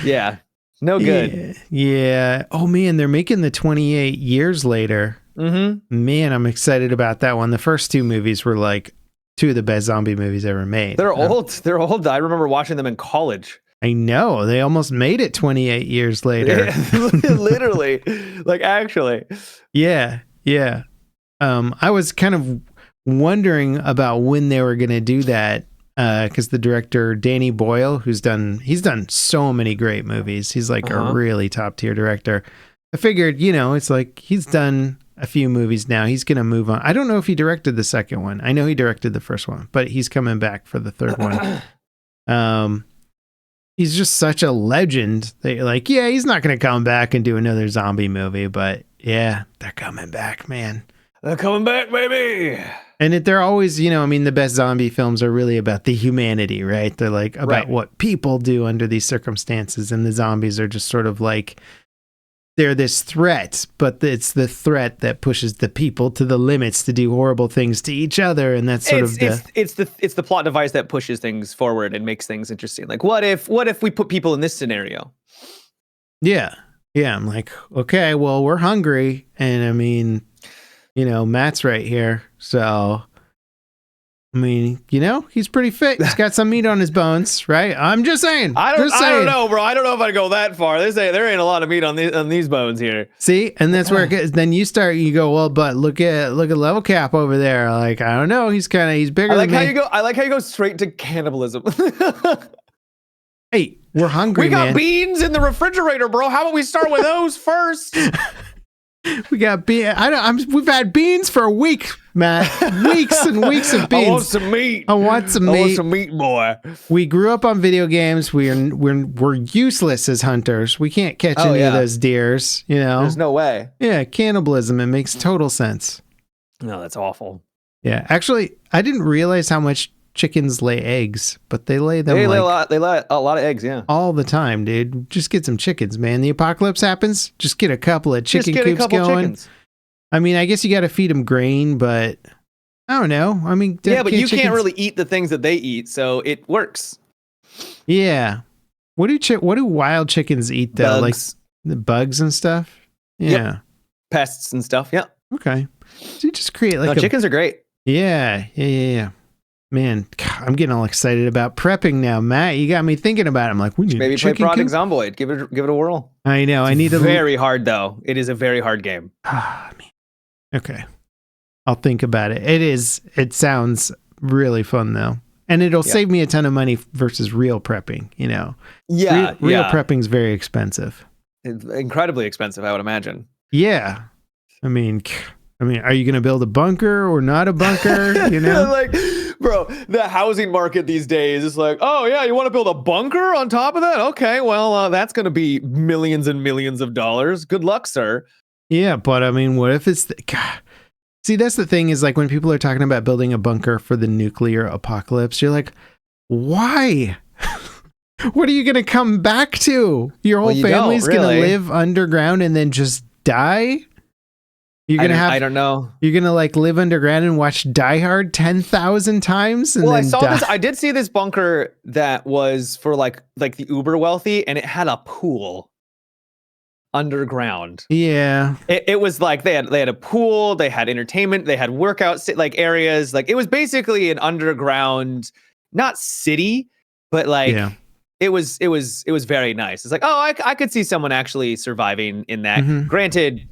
Yeah. No good. Yeah. Oh man, they're making the 28 Years Later. Man, I'm excited about that one. The first two movies were like two of the best zombie movies ever made. They're old. They're old. I remember watching them in college. I know. They almost made it 28 years later. Literally. Like actually. Yeah. I was kind of wondering about when they were going to do that. Because the director Danny Boyle, he's done so many great movies. He's like a really top tier director. I figured, it's like he's done a few movies now. He's going to move on. I don't know if he directed the second one. I know he directed the first one, but he's coming back for the third one. He's just such a legend. He's not going to come back and do another zombie movie, but yeah, they're coming back, man. They're coming back, baby. And they're always, the best zombie films are really about the humanity, right? They're like about what people do under these circumstances. And the zombies are just sort of like, they're this threat, but it's the threat that pushes the people to the limits to do horrible things to each other. And that's it's the plot device that pushes things forward and makes things interesting. Like, what if we put people in this scenario? Yeah. I'm like, okay, well, we're hungry. And Matt's right here. So, he's pretty fit. He's got some meat on his bones, right? I'm just saying. I don't know, bro. I don't know if I'd go that far. There ain't a lot of meat on these bones here. See, and that's where it gets, then you go, well, but look at LevelCap over there. Like, I don't know. He's bigger. I like how you go straight to cannibalism. Hey, we're hungry. We got beans in the refrigerator, bro. How about we start with those first? We got beans. We've had beans for a week, Matt. Weeks and weeks of beans. I want some meat. I want some meat, boy. We grew up on video games. We're useless as hunters. We can't catch any of those deers. There's no way. Yeah, cannibalism. It makes total sense. No, that's awful. Yeah, actually, I didn't realize how much chickens lay eggs, but they lay them. They lay a lot of eggs, yeah, all the time, dude. Just get some chickens, man. The apocalypse happens. Just get a couple of chicken coops going. Chickens. I guess you got to feed them grain, but I don't know. But you can't really eat the things that they eat, so it works. Yeah. What do wild chickens eat though? Bugs. Like the bugs and stuff. Yeah. Yep. Pests and stuff. Yeah. Okay. So you just create like chickens are great. Yeah. Man, I'm getting all excited about prepping now, Matt. You got me thinking about it. I'm like, we need maybe play Project Zomboid. Give it a whirl. I know. I need very hard though. It is a very hard game. Okay. I'll think about it. It sounds really fun though. And it'll save me a ton of money versus real prepping, you know. Yeah. Real prepping's very expensive. It's incredibly expensive, I would imagine. Yeah. I mean, are you going to build a bunker or not a bunker? You know, like, bro, the housing market these days is like, oh yeah, you want to build a bunker on top of that? Okay, well, that's going to be millions and millions of dollars. Good luck, sir. Yeah, but I mean, what if it's God. See, that's the thing is like when people are talking about building a bunker for the nuclear apocalypse, you're like, why? What are you going to come back to? Your whole family's going to live underground and then just die? You're gonna I don't know. You're gonna like live underground and watch Die Hard 10,000 times. And well, then I saw this. I did see this bunker that was for like the uber wealthy, and it had a pool underground. Yeah, it was like they had a pool, they had entertainment, they had workout like areas. Like it was basically an underground, not city, but like it was very nice. It's like, oh, I could see someone actually surviving in that. Mm-hmm. Granted.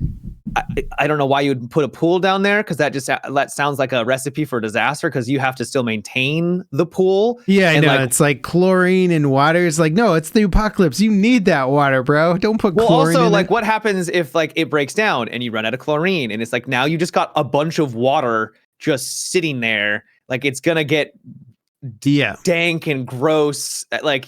I don't know why you would put a pool down there because that sounds like a recipe for disaster because you have to still maintain the pool. Yeah, I know. Like, it's like chlorine and water. It's like, no, it's the apocalypse. You need that water, bro. Don't put chlorine in like it. What happens if like it breaks down and you run out of chlorine and it's like now you just got a bunch of water just sitting there. Like it's going to get dank and gross. Like,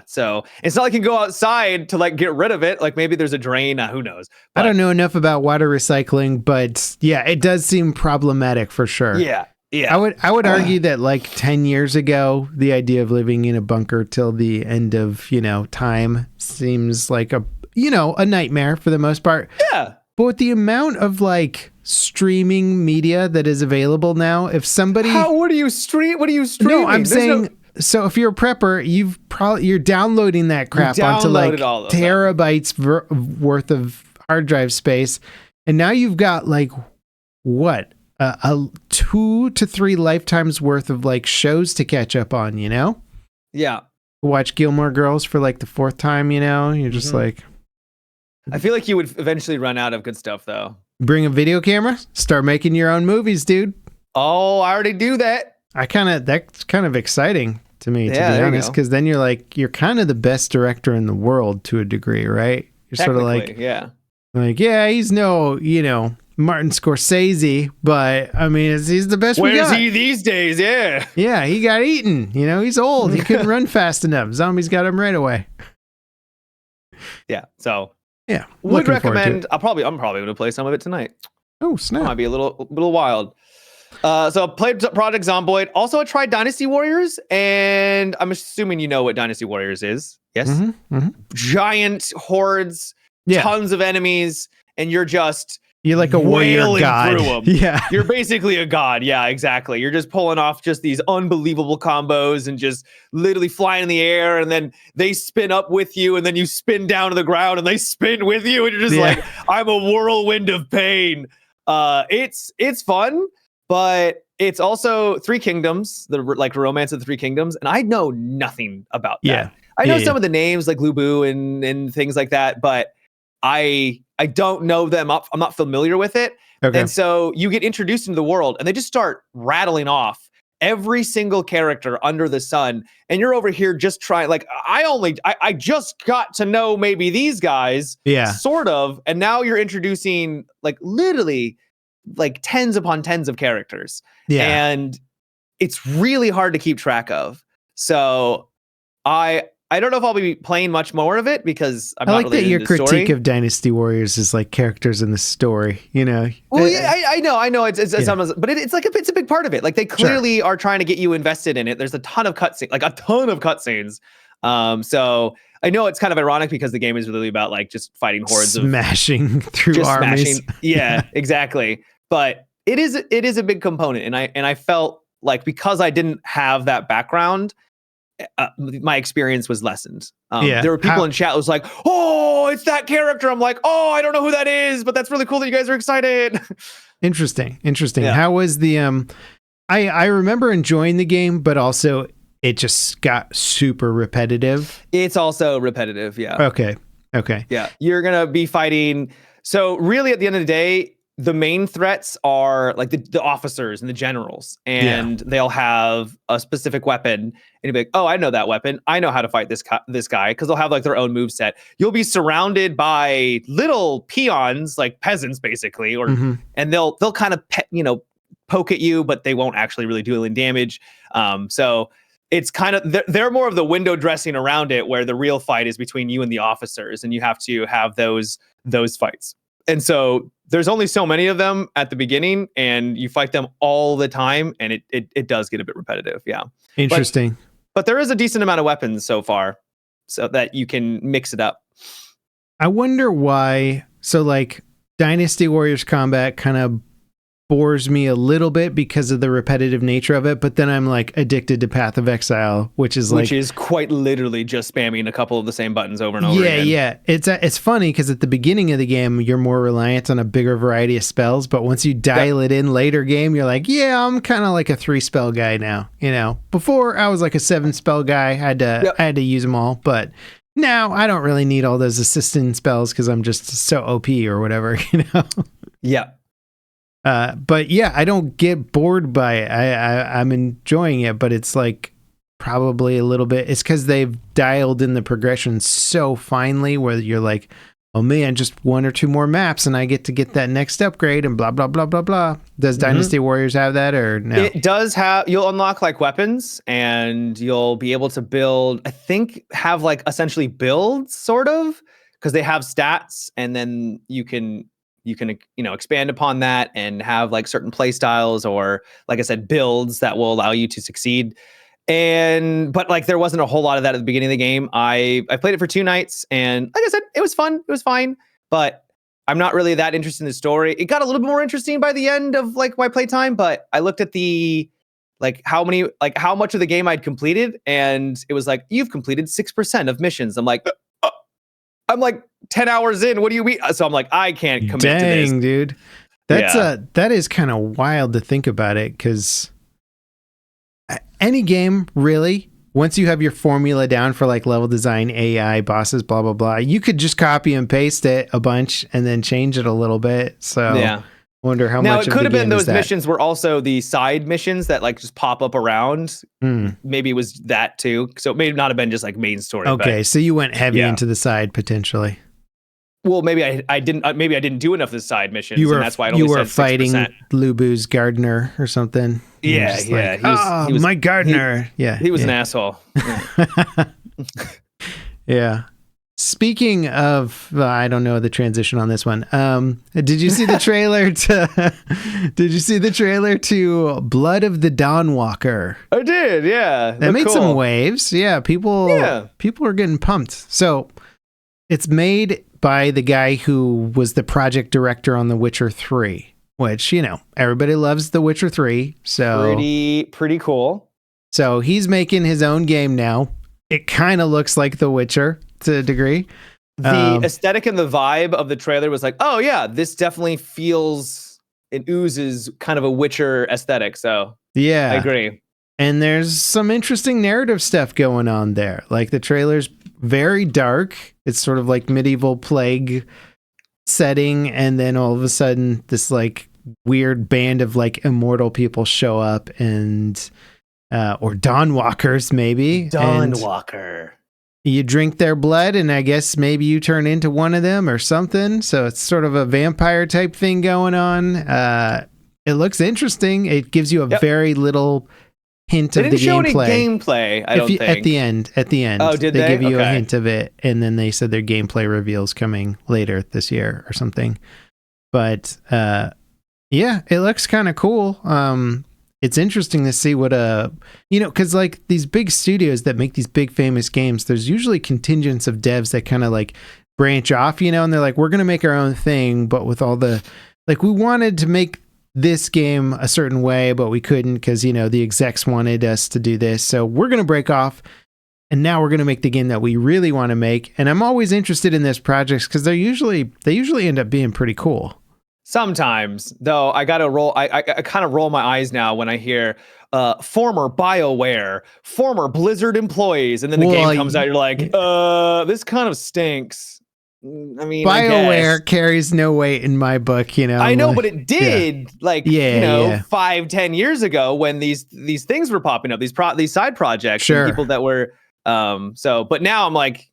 so it's not like you can go outside to like get rid of it. Like maybe there's a drain, who knows. But, I don't know enough about water recycling, but it does seem problematic for sure. Yeah. I would argue that like 10 years ago, the idea of living in a bunker till the end of, time seems like a nightmare for the most part. Yeah. But with the amount of like streaming media that is available now, if somebody what are you streaming? No, I'm saying so if you're a prepper, you're downloading that crap onto like terabytes worth of hard drive space, and now you've got like what a 2 to 3 lifetimes worth of like shows to catch up on. Yeah. Watch Gilmore Girls for like the 4th time. You're just like. I feel like you would eventually run out of good stuff, though. Bring a video camera, start making your own movies, dude. Oh, I already do that. That's kind of exciting to me, to be honest, because then you're kind of the best director in the world to a degree, right? You're sort of like, he's no, Martin Scorsese, but I mean, he's the best we got. Where is he these days? Yeah. Yeah, he got eaten. He's old. He couldn't run fast enough. Zombies got him right away. Yeah. So. Yeah, would recommend. I'm probably going to play some of it tonight. Oh snap! Might be a little wild. So I played Project Zomboid. Also, I tried Dynasty Warriors, and I'm assuming you know what Dynasty Warriors is. Yes, giant hordes, tons of enemies, and you're like a warrior god. Yeah, you're basically a god. Yeah, exactly. You're just pulling off just these unbelievable combos and just literally flying in the air, and then they spin up with you, and then you spin down to the ground, and they spin with you, and you're just like, I'm a whirlwind of pain. It's fun, but it's also Three Kingdoms, the like Romance of the Three Kingdoms, and I know nothing about that. Yeah. I know some of the names like Lubu and things like that, but I don't know them up. I'm not familiar with it. Okay. And so you get introduced into the world and they just start rattling off every single character under the sun. And you're over here just trying, like, I just got to know maybe these guys, sort of. And now you're introducing like literally like tens upon tens of characters. Yeah. And it's really hard to keep track of. So I don't know if I'll be playing much more of it because I'm not really into the story. I like that your critique of Dynasty Warriors is like characters in the story, Well, yeah, I know. It's but it's like it's a big part of it. Like they clearly are trying to get you invested in it. There's a ton of cutscenes, so I know it's kind of ironic because the game is really about like just fighting hordes smashing through armies. Yeah, exactly. But it is a big component, and I felt like because I didn't have that background. My experience was lessened. There were people in chat who was like, oh, it's that character. I'm like, oh, I don't know who that is, but that's really cool that you guys are excited. Interesting. Yeah. How was the I remember enjoying the game, but also it just got super repetitive. It's also repetitive, yeah. Okay. Yeah, you're gonna be fighting. So really, at the end of the day, the main threats are like the officers and the generals, and they'll have a specific weapon. And you'll be like, oh, I know that weapon. I know how to fight this guy, because they'll have like their own move set. You'll be surrounded by little peons, like peasants, basically, and they'll kind of poke at you, but they won't actually really do any damage. So it's kind of they're more of the window dressing around it, where the real fight is between you and the officers, and you have to have those fights. And so there's only so many of them at the beginning, and you fight them all the time, and it does get a bit repetitive. Yeah, interesting. But there is a decent amount of weapons so far, so that you can mix it up. I wonder why. So like Dynasty Warriors combat kind of bores me a little bit because of the repetitive nature of it, but then I'm like addicted to Path of Exile, which is quite literally just spamming a couple of the same buttons over and over again. Yeah. It's funny because at the beginning of the game you're more reliant on a bigger variety of spells, but once you dial it in later game, you're like, yeah, I'm kind of like a 3 spell guy now. Before I was like a 7 spell guy. I had to use them all, but now I don't really need all those assistant spells because I'm just so OP or whatever. Yeah. But yeah, I don't get bored by it. I'm enjoying it, but it's like probably a little bit. It's because they've dialed in the progression so finely, where you're like, oh man, just 1 or 2 more maps, and I get to get that next upgrade, and blah blah blah blah blah. Does Dynasty Warriors have that or no? It does have. You'll unlock like weapons, and you'll be able to build. I think have like essentially builds, sort of, because they have stats, and then you can expand upon that and have like certain play styles, or like I said, builds that will allow you to succeed. But like there wasn't a whole lot of that at the beginning of the game. I played it for 2 nights, and like I said, it was fun. It was fine, but I'm not really that interested in the story. It got a little bit more interesting by the end of like my playtime, but I looked at the how much of the game I'd completed, and it was like, you've completed 6% of missions. I'm like 10 hours in. What do you mean? So I'm like, I can't commit to this. Dang, dude. That is kind of wild to think about it, because any game, really, once you have your formula down for like level design, AI, bosses, blah, blah, blah, you could just copy and paste it a bunch and then change it a little bit. So yeah. Wonder how much. Now, it could have been those missions were also the side missions that like just pop up around. Maybe it was that too. So it may not have been just like main story. Okay, so you went heavy into the side potentially. Well, maybe I didn't. Maybe I didn't do enough of the side missions, and that's why I only you were said fighting 6%. Lubu's gardener or something. Yeah. He was my gardener. He was an asshole. Yeah. Speaking of, I don't know the transition on this one. Did you see the trailer to? Did you see the trailer to Blood of the Dawnwalker? I did. Yeah, that made some waves. Yeah, people are getting pumped. So it's made by the guy who was the project director on The Witcher 3, which everybody loves The Witcher 3. So pretty cool. So he's making his own game now. It kind of looks like The Witcher to a degree. The aesthetic and the vibe of the trailer was like, oh yeah, this definitely it oozes kind of a Witcher aesthetic. So yeah, I agree. And there's some interesting narrative stuff going on there. Like the trailer's very dark. It's sort of like medieval plague setting. And then all of a sudden this like weird band of like immortal people show up and, or Dawnwalkers maybe. Dawnwalker. You drink their blood, and I guess maybe you turn into one of them or something. So it's sort of a vampire type thing going on. It looks interesting. It gives you a very little hint of the gameplay. They didn't show any gameplay, I don't think. At the end. Oh, did they? Give you a hint of it, and then they said their gameplay reveal's coming later this year or something. But yeah, it looks kind of cool. It's interesting to see what because like these big studios that make these big famous games, there's usually contingents of devs that kind of like branch off, and they're like, we're going to make our own thing, but with all the, like, we wanted to make this game a certain way, but we couldn't because, the execs wanted us to do this. So we're going to break off, and now we're going to make the game that we really want to make. And I'm always interested in these projects because they usually end up being pretty cool. Sometimes, though, I gotta roll. I kind of roll my eyes now when I hear former BioWare, former Blizzard employees, and then the game comes out. You're like, this kind of stinks. I mean, BioWare carries no weight in my book, you know. I know, but it did 5-10 years ago when these things were popping up, these side projects, and people that were but now I'm like,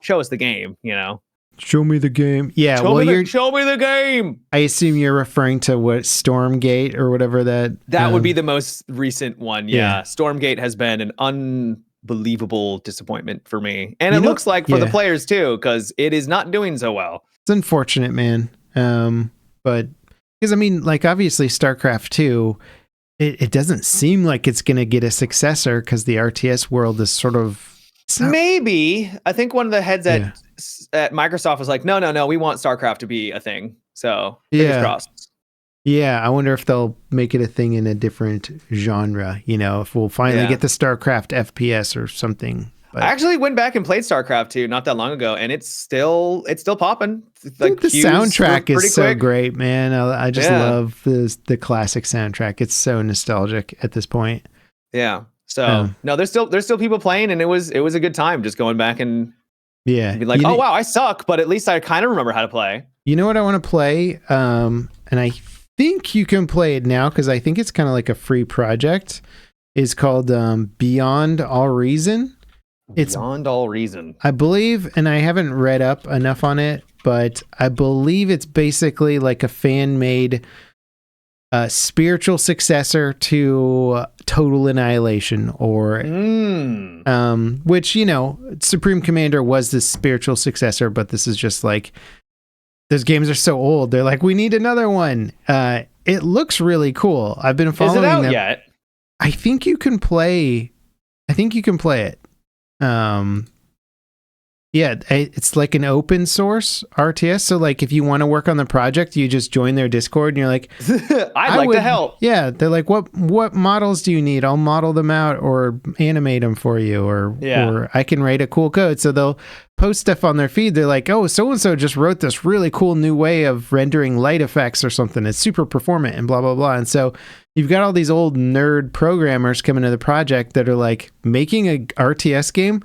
show us the game, you know. Show me the game. Yeah, show me the game. I assume you're referring to what Stormgate or whatever that would be the most recent one. Yeah. Stormgate has been an unbelievable disappointment for me. And it looks like for the players too, because it is not doing so well. It's unfortunate, man. But because I mean, like obviously StarCraft 2, it doesn't seem like it's gonna get a successor because the RTS world is sort of maybe. I think one of the heads at Microsoft was like, no, we want StarCraft to be a thing. So fingers crossed. Yeah, I wonder if they'll make it a thing in a different genre, you know, if we'll finally get the StarCraft FPS or something. But I actually went back and played StarCraft 2 not that long ago, and it's still popping. Like the soundtrack is so great, man. I just love the classic soundtrack. It's so nostalgic at this point. Yeah. So no, there's still people playing, and it was a good time just going back and be like, oh wow, I suck, but at least I kind of remember how to play. You know what I want to play? And I think you can play it now because I think it's kind of like a free project. It's called Beyond All Reason. It's Beyond All Reason, I believe, and I haven't read up enough on it, but I believe it's basically like a fan-made spiritual successor to Total Annihilation, or which, you know, Supreme Commander was the spiritual successor, but this is just like, those games are so old, they're like, we need another one. It looks really cool. I've been following them. Is it out yet? I think you can play it. Yeah, it's like an open source RTS. So like if you want to work on the project, you just join their Discord and you're like, I'd like to help. Yeah, they're like, what models do you need? I'll model them out or animate them for you, or I can write a cool code. So they'll post stuff on their feed. They're like, oh, so-and-so just wrote this really cool new way of rendering light effects or something. It's super performant and blah, blah, blah. And so you've got all these old nerd programmers coming to the project that are like making a RTS game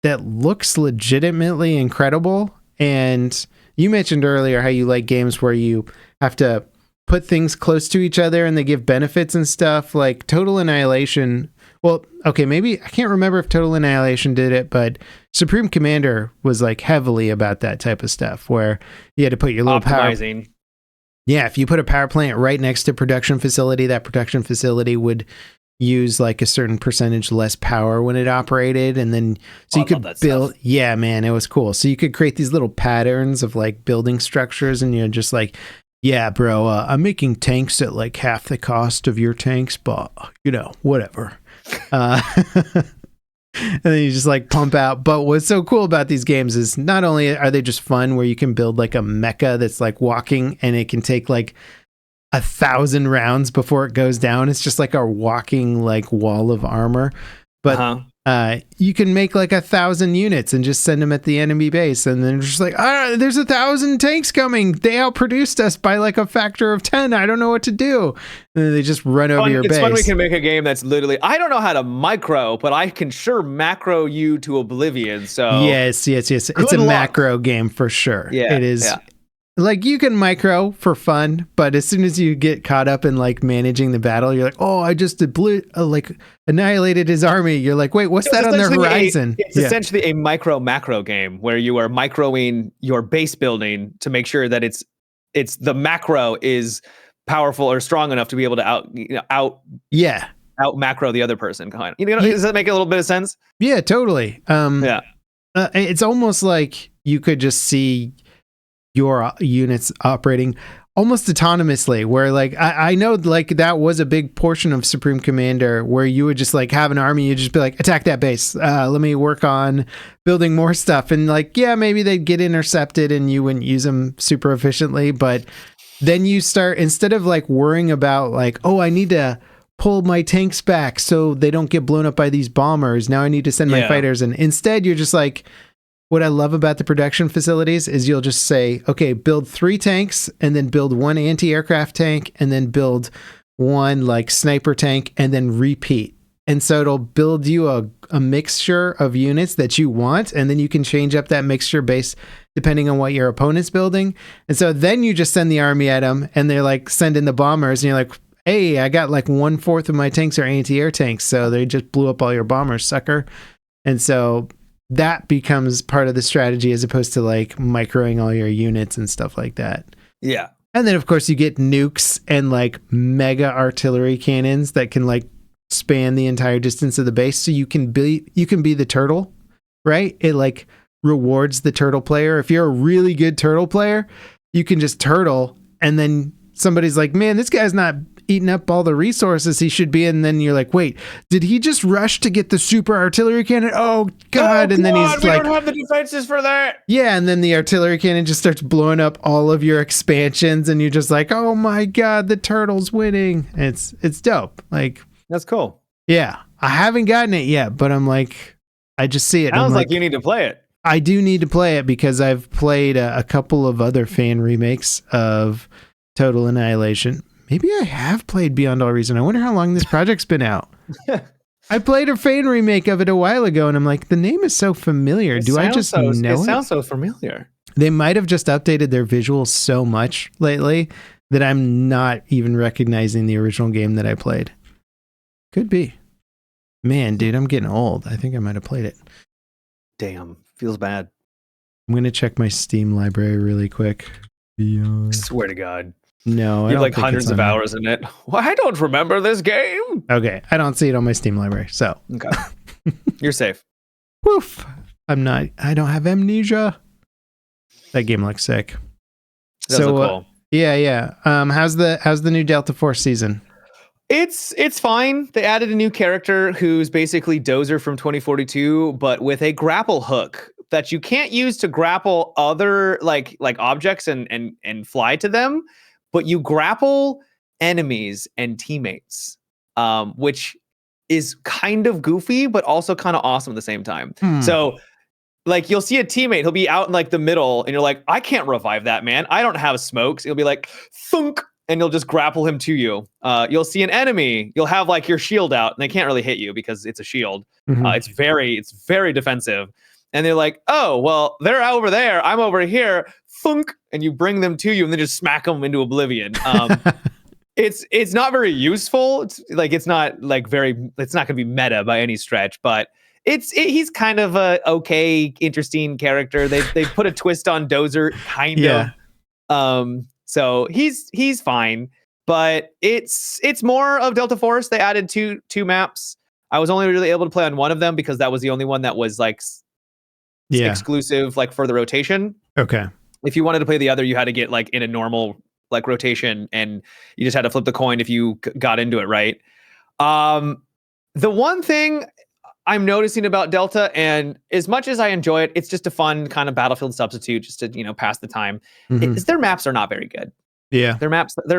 that looks legitimately incredible. And you mentioned earlier how you like games where you have to put things close to each other and they give benefits and stuff. Like Total Annihilation. Well, okay, maybe I can't remember if Total Annihilation did it, but Supreme Commander was like heavily about that type of stuff where you had to put your little optimizing. Power. Yeah, if you put a power plant right next to a production facility, that production facility would use like a certain percentage less power when it operated, and then so you could build stuff. Yeah, man, it was cool. So you could create these little patterns of like building structures, and you're just like, yeah, bro, I'm making tanks at like half the cost of your tanks, but you know, whatever. And then you just like pump out. But what's so cool about these games is not only are they just fun where you can build like a mecha that's like walking and it can take like 1,000 rounds before it goes down. It's just like a walking like wall of armor. But you can make like 1,000 units and just send them at the enemy base. And then just like, there's 1,000 tanks coming. They outproduced us by like a factor of 10. I don't know what to do. And then they just run over your base. It's fun we can make a game that's literally, I don't know how to micro, but I can sure macro you to oblivion. So yes. It's a macro game for sure. Yeah, it is. Yeah. Like you can micro for fun, but as soon as you get caught up in like managing the battle, you're like, oh, I just annihilated his army. You're like, wait, what's that on their horizon? It's essentially a macro game where you are microing your base building to make sure that it's the macro is powerful or strong enough to be able to out macro the other person. Does that make a little bit of sense? Yeah, totally. It's almost like you could just see your units operating almost autonomously, where like I know like that was a big portion of Supreme Commander, where you would just like have an army, you'd just be like, attack that base, let me work on building more stuff, and like maybe they'd get intercepted and you wouldn't use them super efficiently, but then you start, instead of like worrying about like, oh, I need to pull my tanks back so they don't get blown up by these bombers, now I need to send my fighters, and instead you're just like, what I love about the production facilities is you'll just say, okay, build 3 tanks and then build 1 anti-aircraft tank and then build 1 like sniper tank and then repeat. And so it'll build you a mixture of units that you want, and then you can change up that mixture based depending on what your opponent's building. And so then you just send the army at them, and they're like, send in the bombers, and you're like, hey, I got like 1/4 of my tanks are anti-air tanks, so they just blew up all your bombers, sucker. And so that becomes part of the strategy as opposed to like microing all your units and stuff like that. Yeah. And then of course you get nukes and like mega artillery cannons that can like span the entire distance of the base, so you can be the turtle, right? It like rewards the turtle player. If you're a really good turtle player, you can just turtle, and then somebody's like, man, this guy's not eating up all the resources he should be, and then you're like, wait, did he just rush to get the super artillery cannon? Oh god. And then he's we like, don't have the defenses for that. yeah, and then the artillery cannon just starts blowing up all of your expansions, and you're just like, oh my god, the turtle's winning. It's dope. Like, that's cool. Yeah, I haven't gotten it yet, but I'm like, I just see it. Sounds like you need to play it. I do need to play it because I've played a couple of other fan remakes of Total Annihilation. Maybe I have played Beyond All Reason. I wonder how long this project's been out. I played a fan remake of it a while ago, and I'm like, the name is so familiar. Do I just know it? It sounds so familiar. They might have just updated their visuals so much lately that I'm not even recognizing the original game that I played. Could be. Man, dude, I'm getting old. I think I might have played it. Damn, feels bad. I'm going to check my Steam library really quick. Beyond. Swear to God. No, you have like hundreds of hours in it. Well, I don't remember this game. Okay, I don't see it on my Steam library, so. Okay. You're safe. Woof. I don't have amnesia. That game looks sick. That's so cool. Yeah. How's the new Delta Force season? It's fine. They added a new character who's basically Dozer from 2042, but with a grapple hook that you can't use to grapple other like objects and fly to them, but you grapple enemies and teammates, which is kind of goofy, but also kind of awesome at the same time. So like you'll see a teammate, he'll be out in like the middle, and you're like, I can't revive that man. I don't have smokes. He'll be like, thunk. And you'll just grapple him to you. You'll see an enemy. You'll have like your shield out, and they can't really hit you because it's a shield. Mm-hmm. It's very defensive. And they're like, oh, well, they're over there. I'm over here. Thunk. And you bring them to you, and then just smack them into oblivion. It's not very useful. It's not going to be meta by any stretch, but he's kind of a okay, interesting character. They put a twist on Dozer, kind of. So he's fine, but it's more of Delta Force. They added two maps. I was only really able to play on one of them because that was the only one that was like exclusive, like for the rotation. Okay. If you wanted to play the other, you had to get like in a normal like rotation, and you just had to flip the coin if you got into it, right? The one thing I'm noticing about Delta, and as much as I enjoy it, it's just a fun kind of Battlefield substitute just to, pass the time. Mm-hmm. Their maps are not very good. Yeah. Their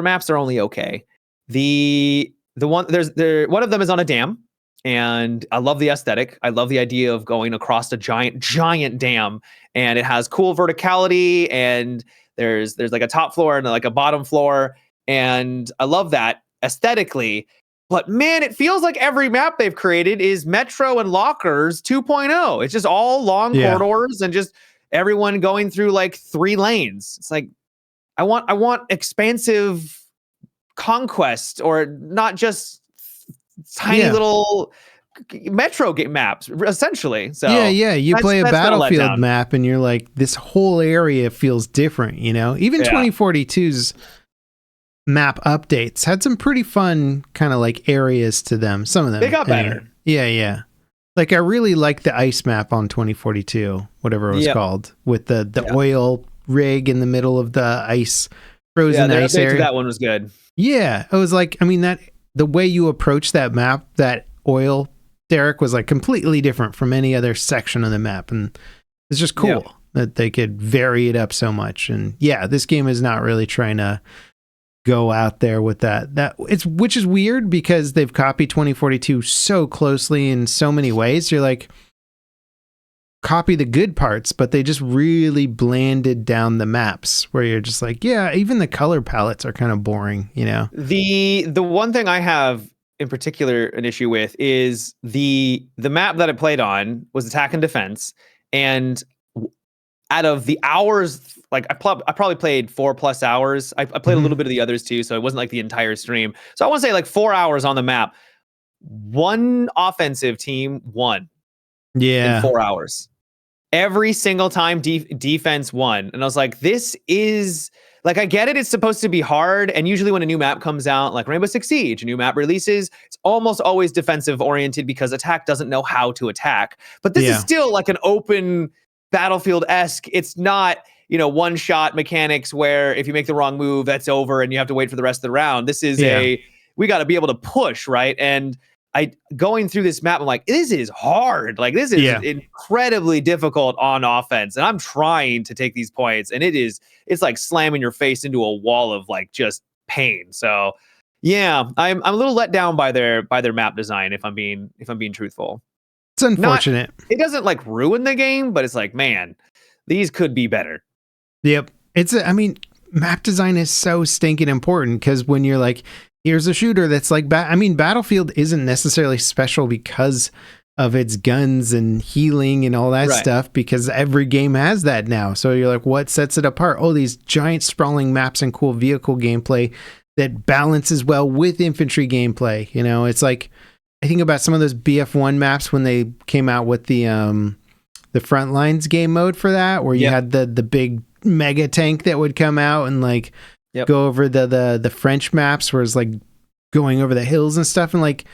maps are only okay. The one one of them is on a dam, and I love the aesthetic. I love the idea of going across a giant dam, and it has cool verticality, and there's like a top floor and like a bottom floor, and I love that aesthetically. But man, it feels like every map they've created is Metro and Lockers 2.0. It's just all long corridors and just everyone going through like 3 lanes. It's like, I want expansive conquest, or not just tiny little Metro game maps, essentially. So yeah. You play a Battlefield map and you're like, this whole area feels different, Even 2042's map updates had some pretty fun kind of like areas to them. Some of them they got better. Yeah. Like I really like the ice map on 2042, whatever it was called, with the oil rig in the middle of the ice, frozen ice area. That one was good. Yeah, it was like, I mean, that the way you approach that map, that oil derrick was like completely different from any other section of the map, and it's just cool that they could vary it up so much. And this game is not really trying to go out there with which is weird because they've copied 2042 so closely in so many ways. You're like, copy the good parts, but they just really blanded down the maps where you're just like, yeah, even the color palettes are kind of boring, you know? The one thing I have in particular an issue with is the map that I played on was attack and defense. And out of the hours, like I probably played 4+ hours. I played a little bit of the others too, so it wasn't like the entire stream. So I want to say like 4 hours on the map. One offensive team won. In 4 hours. Every single time defense won. And I was like, this is like, I get it. It's supposed to be hard. And usually when a new map comes out, like Rainbow Six Siege, a new map releases, it's almost always defensive oriented because attack doesn't know how to attack. But this is still like an open Battlefield-esque. It's not, one shot mechanics where if you make the wrong move, that's over and you have to wait for the rest of the round. This is we got to be able to push, right? And going through this map, I'm like, this is hard. Like, this is incredibly difficult on offense. And I'm trying to take these points, and it's like slamming your face into a wall of like just pain. So yeah, I'm a little let down by their map design, if I'm being truthful. It's unfortunate. It doesn't like ruin the game, but it's like, man, these could be better. Yep. Map design is so stinking important, because when you're like, here's a shooter that's like, Battlefield isn't necessarily special because of its guns and healing and all that stuff, because every game has that now. So you're like, what sets it apart? Oh, these giant sprawling maps and cool vehicle gameplay that balances well with infantry gameplay. It's like, I think about some of those BF1 maps when they came out with the front lines game mode for that, where you had the big mega tank that would come out and like go over the French maps, where it's like going over the hills and stuff. And like,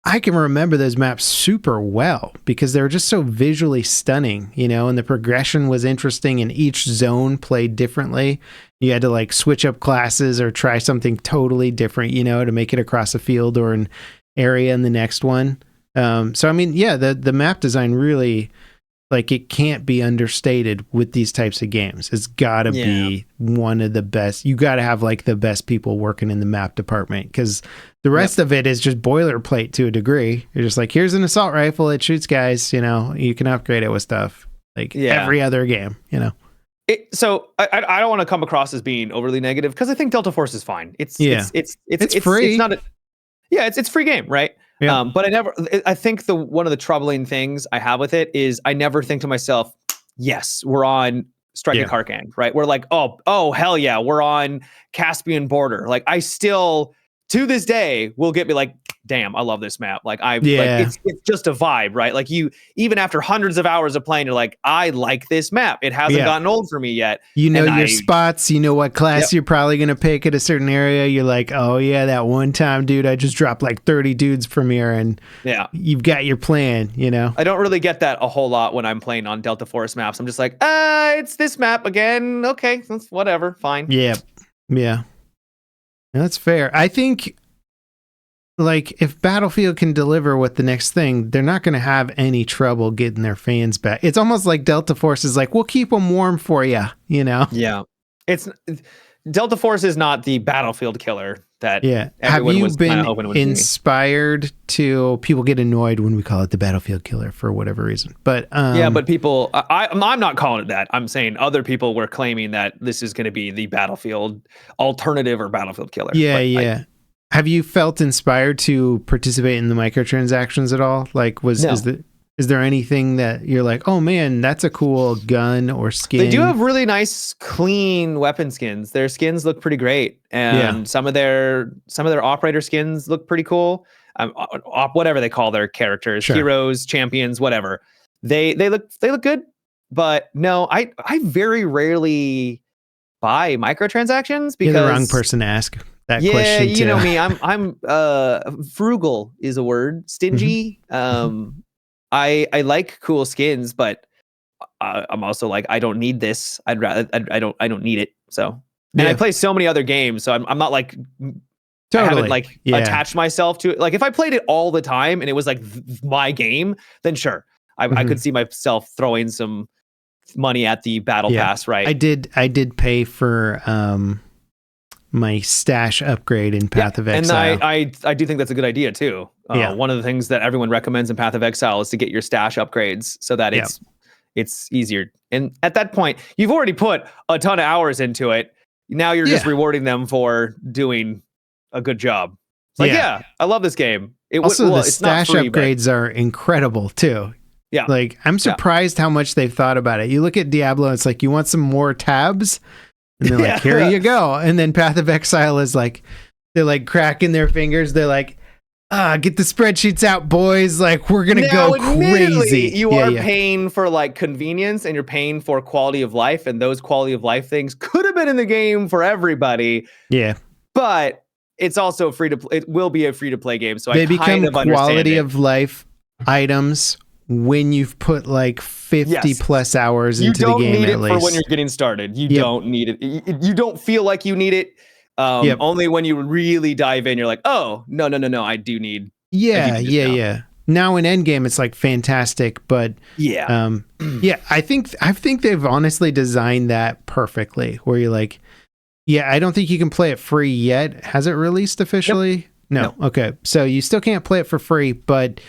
I can remember those maps super well because they were just so visually stunning, and the progression was interesting, and each zone played differently. You had to like switch up classes or try something totally different, to make it across a field or an area in the next one. The map design really, like, it can't be understated with these types of games. It's got to be one of the best. You got to have like the best people working in the map department, because the rest of it is just boilerplate to a degree. You're just like, here's an assault rifle, it shoots guys, you can upgrade it with stuff like every other game, So I don't want to come across as being overly negative, because I think Delta Force is fine. It's free. It's not it's free game, right? Yeah. But I think one of the troubling things I have with it is I never think to myself, yes, we're on Striking Karkand, right? We're like, oh, hell yeah, we're on Caspian border. Like, I still, to this day, will get me like, damn, I love this map. Like, it's just a vibe, right? Like, you, even after hundreds of hours of playing, you're like, I like this map. It hasn't gotten old for me yet. Your spots, what class you're probably going to pick at a certain area. You're like, oh yeah, that one time, dude, I just dropped like 30 dudes from here, and you've got your plan, I don't really get that a whole lot when I'm playing on Delta Force maps. I'm just like, it's this map again. Okay, that's whatever, fine. Yeah. That's fair. I think, like, if Battlefield can deliver with the next thing, they're not going to have any trouble getting their fans back. It's almost like Delta Force is like, we'll keep them warm for you, Yeah. Delta Force is not the Battlefield killer that everyone was kind of hoping it would be. Have you been inspired to, people get annoyed when we call it the Battlefield killer for whatever reason, but but people, I'm not calling it that. I'm saying other people were claiming that this is going to be the Battlefield alternative or Battlefield killer. Have you felt inspired to participate in the microtransactions at all? Like, is there anything that you're like, oh man, that's a cool gun or skin? They do have really nice, clean weapon skins. Their skins look pretty great, and some of their operator skins look pretty cool. Whatever they call their characters, heroes, champions, whatever. They look good. But no, I very rarely buy microtransactions because you're the wrong person to ask that question. You know me. I'm frugal is a word. Stingy. I like cool skins, but I'm also like, I don't need this. I don't need it. So, and I play so many other games, so I'm not like I haven't like attached myself to it. Like, if I played it all the time and it was like my game, then sure, I could see myself throwing some money at the battle pass, right? I did pay for my stash upgrade in Path of Exile. And I do think that's a good idea too. One of the things that everyone recommends in Path of Exile is to get your stash upgrades so that it's easier. And at that point, you've already put a ton of hours into it. Now you're just rewarding them for doing a good job. It's like, I love this game. The stash upgrades are incredible too. Yeah. Like, I'm surprised how much they've thought about it. You look at Diablo, it's like, you want some more tabs? And they're like, here you go. And then Path of Exile is like, they're like cracking their fingers. They're like, get the spreadsheets out, boys. Like, we're going to go crazy. You are paying for like convenience, and you're paying for quality of life. And those quality of life things could have been in the game for everybody. Yeah. But it's also it will be a free to play game. So they I kind of become quality of life items when you've put like 50 plus hours into the game. You don't need it for when you're getting started. You don't need it. You don't feel like you need it. Only when you really dive in, you're like, oh, no, I do need. Yeah. Now in Endgame, it's like fantastic, but I think they've honestly designed that perfectly, where you're like, I don't think you can play it free yet. Has it released officially? No. Okay. So you still can't play it for free, but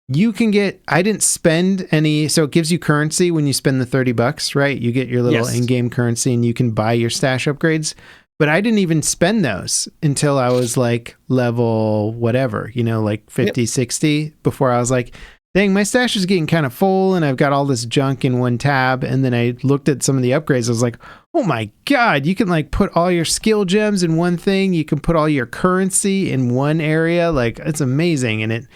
you can I didn't spend any, so it gives you currency when you spend the $30, right? You get your little in-game currency and you can buy your stash upgrades. But I didn't even spend those until I was like level whatever, like 50, 60, before I was like, dang, my stash is getting kind of full and I've got all this junk in one tab. And then I looked at some of the upgrades. I was like, oh my God, you can like put all your skill gems in one thing. You can put all your currency in one area. Like, it's amazing. And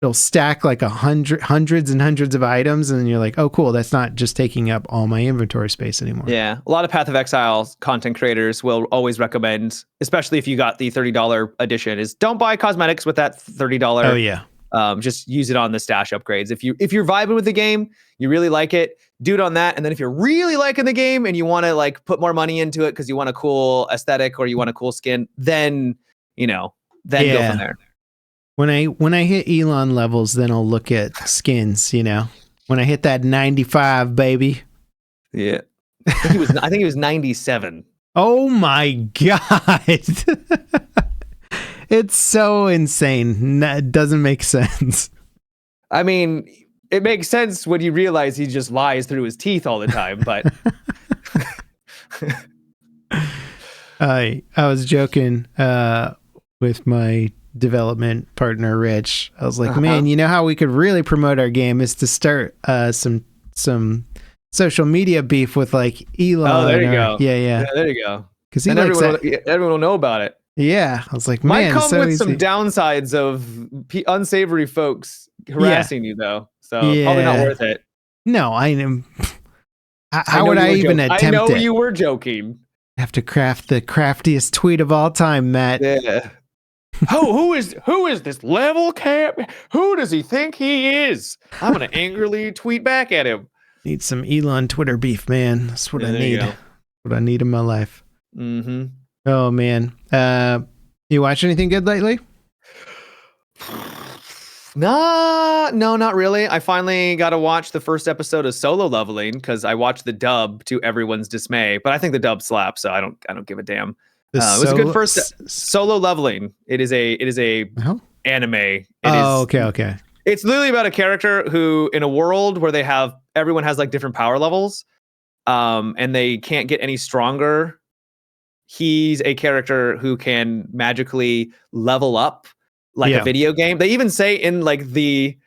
it'll stack like hundreds and hundreds of items. And then you're like, oh, cool. That's not just taking up all my inventory space anymore. Yeah. A lot of Path of Exile content creators will always recommend, especially if you got the $30 edition, is don't buy cosmetics with that $30. Oh, yeah. Just use it on the stash upgrades. If you're vibing with the game, you really like it, do it on that. And then if you're really liking the game and you want to like put more money into it because you want a cool aesthetic or you want a cool skin, then go from there. When I hit Elon levels, then I'll look at skins. When I hit that 95, baby. Yeah, I think he was 97. Oh my God. It's so insane. It doesn't make sense. I mean, it makes sense when you realize he just lies through his teeth all the time, but I was joking with my development partner Rich. I was like, man, you know how we could really promote our game is to start some social media beef with like Elon. Oh, there you go. Yeah, there you go. Because everyone will know about it. Yeah, I was like, man, might come with some downsides of unsavory folks harassing you, though. So probably not worth it. No, I am. How would I even attempt it? I know you were joking. I have to craft the craftiest tweet of all time, Matt. Yeah. who is this LevelCap? Who does he think he is? I'm gonna angrily tweet back at him. Need some Elon Twitter beef, man. That's what I need. What I need in my life. Mm-hmm. Oh man. You watch anything good lately? No, not really. I finally got to watch the first episode of Solo Leveling because I watched the dub to everyone's dismay. But I think the dub slaps, so I don't give a damn. It was a good first Solo Leveling. It is a anime. Okay. It's literally about a character who, in a world where everyone has like different power levels, and they can't get any stronger. He's a character who can magically level up like a video game. They even say in like the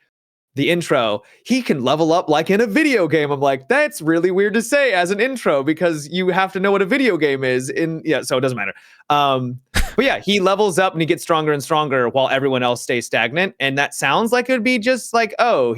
intro, he can level up like in a video game. I'm like, that's really weird to say as an intro because you have to know what a video game is so it doesn't matter. But yeah, he levels up and he gets stronger and stronger while everyone else stays stagnant. And that sounds like it would be just like, oh,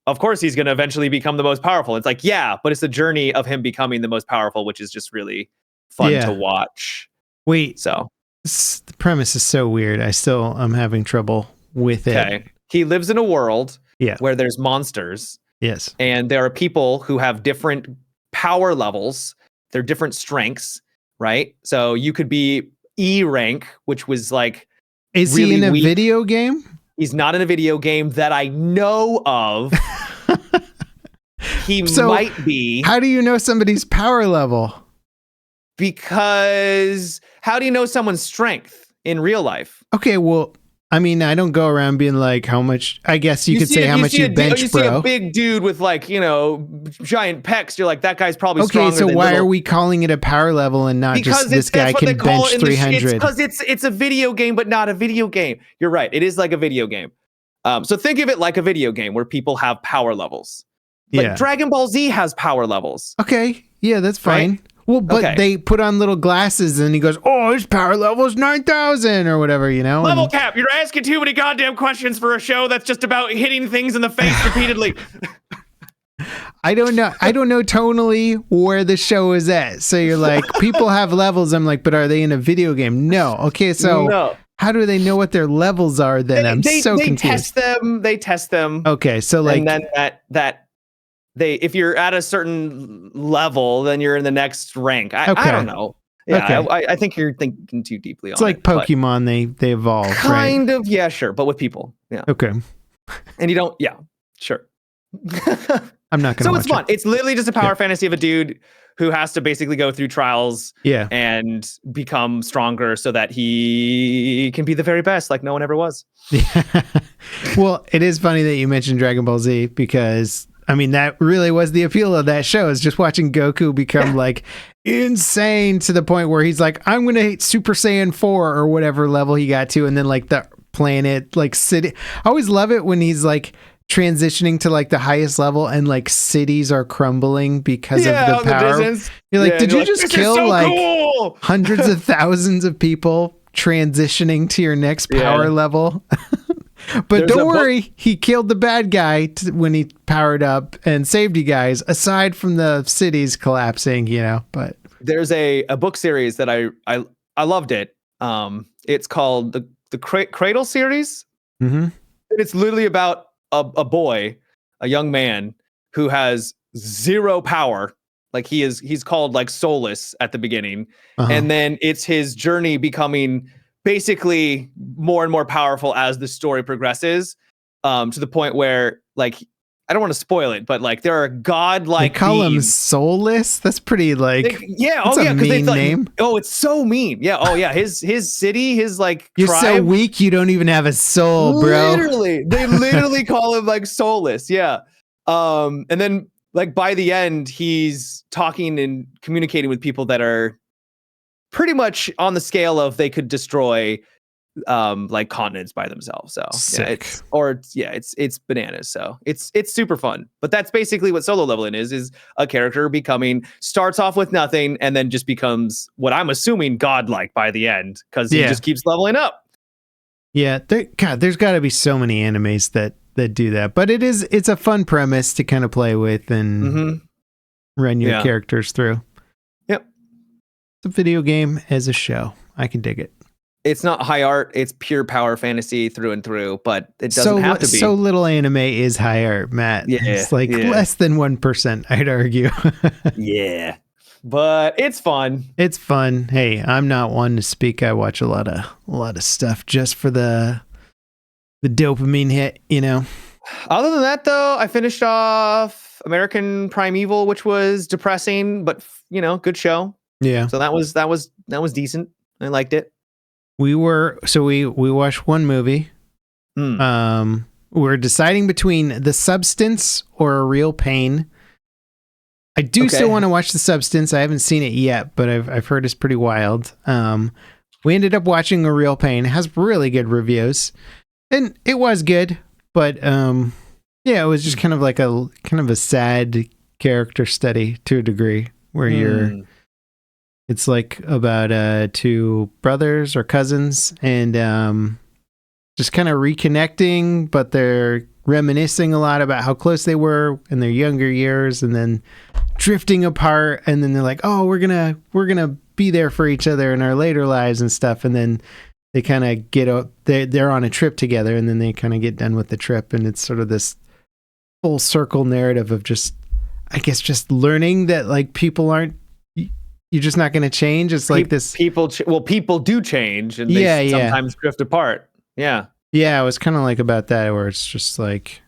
of course he's going to eventually become the most powerful. It's like, yeah, but it's the journey of him becoming the most powerful, which is just really fun to watch. Wait, the premise is so weird. I'm having trouble with it. Okay. He lives in a world where there's monsters. Yes. And there are people who have different power levels. They're different strengths, right? So you could be E rank, which was like, is really he in a weak. video game? He's not in a video game that I know of. He might be. How do you know somebody's power level? Because how do you know someone's strength in real life? Okay, well, I mean, I don't go around being like, how much, I guess you could say how much you bench, you bro. see a big dude with like, giant pecs. You're like, that guy's probably stronger Okay, so than why are we calling it a power level and not because just this guy can bench 300? Because it's a video game, but not a video game. You're right. It is like a video game. So think of it like a video game where people have power levels. Like Dragon Ball Z has power levels. Okay, yeah, that's fine. Right? Well, but they put on little glasses and he goes, oh, his power level is 9,000 or whatever, LevelCap, you're asking too many goddamn questions for a show that's just about hitting things in the face repeatedly. I don't know tonally where the show is at. So you're like, people have levels. I'm like, but are they in a video game? No. Okay, so how do they know what their levels are then? I'm so confused. They test them. Okay, so like... And then if you're at a certain level, then you're in the next rank. I don't know. Yeah, okay. I think you're thinking too deeply on it. It's like Pokemon, they evolve, kind of, yeah, sure, but with people. Yeah. Okay. And you don't, yeah, sure. I'm not going to So it's fun. It's literally just a power fantasy of a dude who has to basically go through trials and become stronger so that he can be the very best, like no one ever was. Yeah. Well, it is funny that you mentioned Dragon Ball Z because... I mean, that really was the appeal of that show, is just watching Goku become like insane to the point where he's like, I'm going to hit Super Saiyan 4 or whatever level he got to. And then like the planet, like city. I always love it when he's like transitioning to like the highest level and like cities are crumbling because of the power. You're like, did you just kill like hundreds of thousands of people transitioning to your next power level? But don't worry, he killed the bad guy when he powered up and saved you guys, aside from the cities collapsing, but there's a book series that I loved it. It's called the Cradle series. Mm-hmm. And it's literally about a boy, a young man who has zero power. Like he's called like soulless at the beginning. And then it's his journey becoming basically more and more powerful as the story progresses, to the point where like, I don't want to spoil it, but like there are godlike. They call him soulless. That's pretty like, because mean name. Oh, it's so mean. Yeah. Oh yeah. His city, his like you're tribe, so weak. You don't even have a soul, bro. They literally call him like soulless. Yeah. And then like by the end, he's talking and communicating with people that are pretty much on the scale of they could destroy like continents by themselves. So it's bananas. So it's super fun. But that's basically what solo leveling is a character starts off with nothing and then just becomes what I'm assuming godlike by the end, because he just keeps leveling up. Yeah, there's got to be so many animes that do that. But it's a fun premise to kind of play with and run your characters through. It's a video game as a show. I can dig it. It's not high art. It's pure power fantasy through and through, but it doesn't have to be. So little anime is high art, Matt. Yeah, it's like less than 1%, I'd argue. Yeah, but it's fun. It's fun. Hey, I'm not one to speak. I watch a lot of stuff just for the dopamine hit, Other than that, though, I finished off American Primeval, which was depressing, but good show. Yeah. So that was decent. I liked it. We watched one movie. We're deciding between The Substance or A Real Pain. I do still want to watch The Substance. I haven't seen it yet, but I've heard it's pretty wild. We ended up watching A Real Pain. It has really good reviews. And it was good, but it was just kind of like a sad character study to a degree where it's like about two brothers or cousins and just kind of reconnecting, but they're reminiscing a lot about how close they were in their younger years and then drifting apart. And then they're like, oh, we're going to be there for each other in our later lives and stuff. And then they kind of they're on a trip together and then they kind of get done with the trip. And it's sort of this full circle narrative of just learning that like people aren't, you're just not going to change. It's like this. People do change and they sometimes drift apart. Yeah. Yeah. It was kind of like about that where it's just like,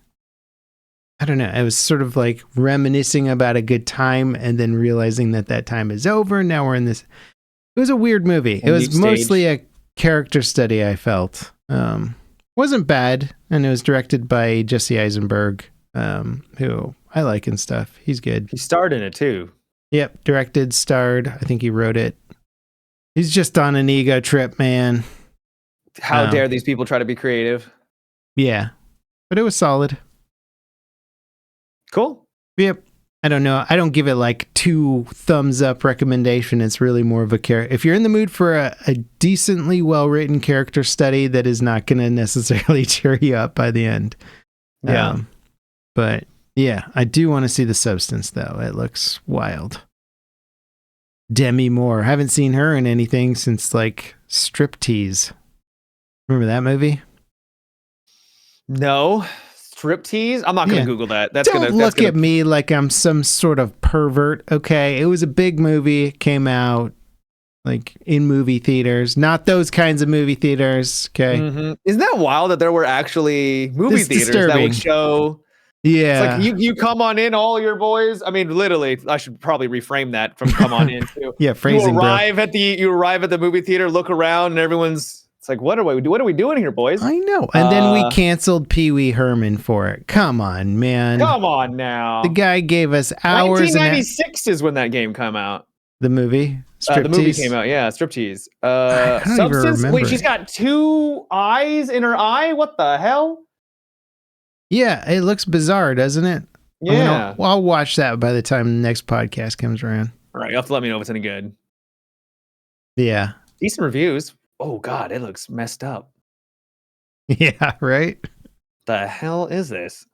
I don't know. It was sort of like reminiscing about a good time and then realizing that time is over. Now we're in this. It was a weird movie. It was mostly a character study, I felt. Wasn't bad, and it was directed by Jesse Eisenberg, who I like and stuff. He's good. He starred in it too. Yep, directed, starred. I think he wrote it. He's just on an ego trip, man. How dare these people try to be creative? Yeah, but it was solid. Cool. Yep. I don't know. I don't give it like 2 thumbs up recommendation. It's really more of a character. If you're in the mood for a decently well-written character study that is not going to necessarily cheer you up by the end. Yeah. But yeah, I do want to see the substance though. It looks wild. Demi Moore. Haven't seen her in anything since like Striptease. Remember that movie? No. Striptease? I'm not going to Google that. Don't look at me like I'm some sort of pervert, okay? It was a big movie. It came out like in movie theaters. Not those kinds of movie theaters, okay? Mm-hmm. Isn't that wild that there were actually movie theaters that would show... Yeah. It's like, you come on in, all your boys. I mean, literally, I should probably reframe that from come on in, too. Yeah, phrasing, you arrive at the movie theater, look around, and everyone's... It's like, what are we doing here, boys? I know. And then we canceled Pee Wee Herman for it. Come on, man. Come on now. The guy gave us hours. 1996 is when that game came out. The movie? The movie came out, yeah. Striptease. Substance. Wait, she's got 2 eyes in her eye? What the hell? Yeah, it looks bizarre, doesn't it? Yeah. I'll watch that by the time the next podcast comes around. All right, you'll have to let me know if it's any good. Yeah. Decent reviews. Oh, God, it looks messed up. Yeah, right? The hell is this?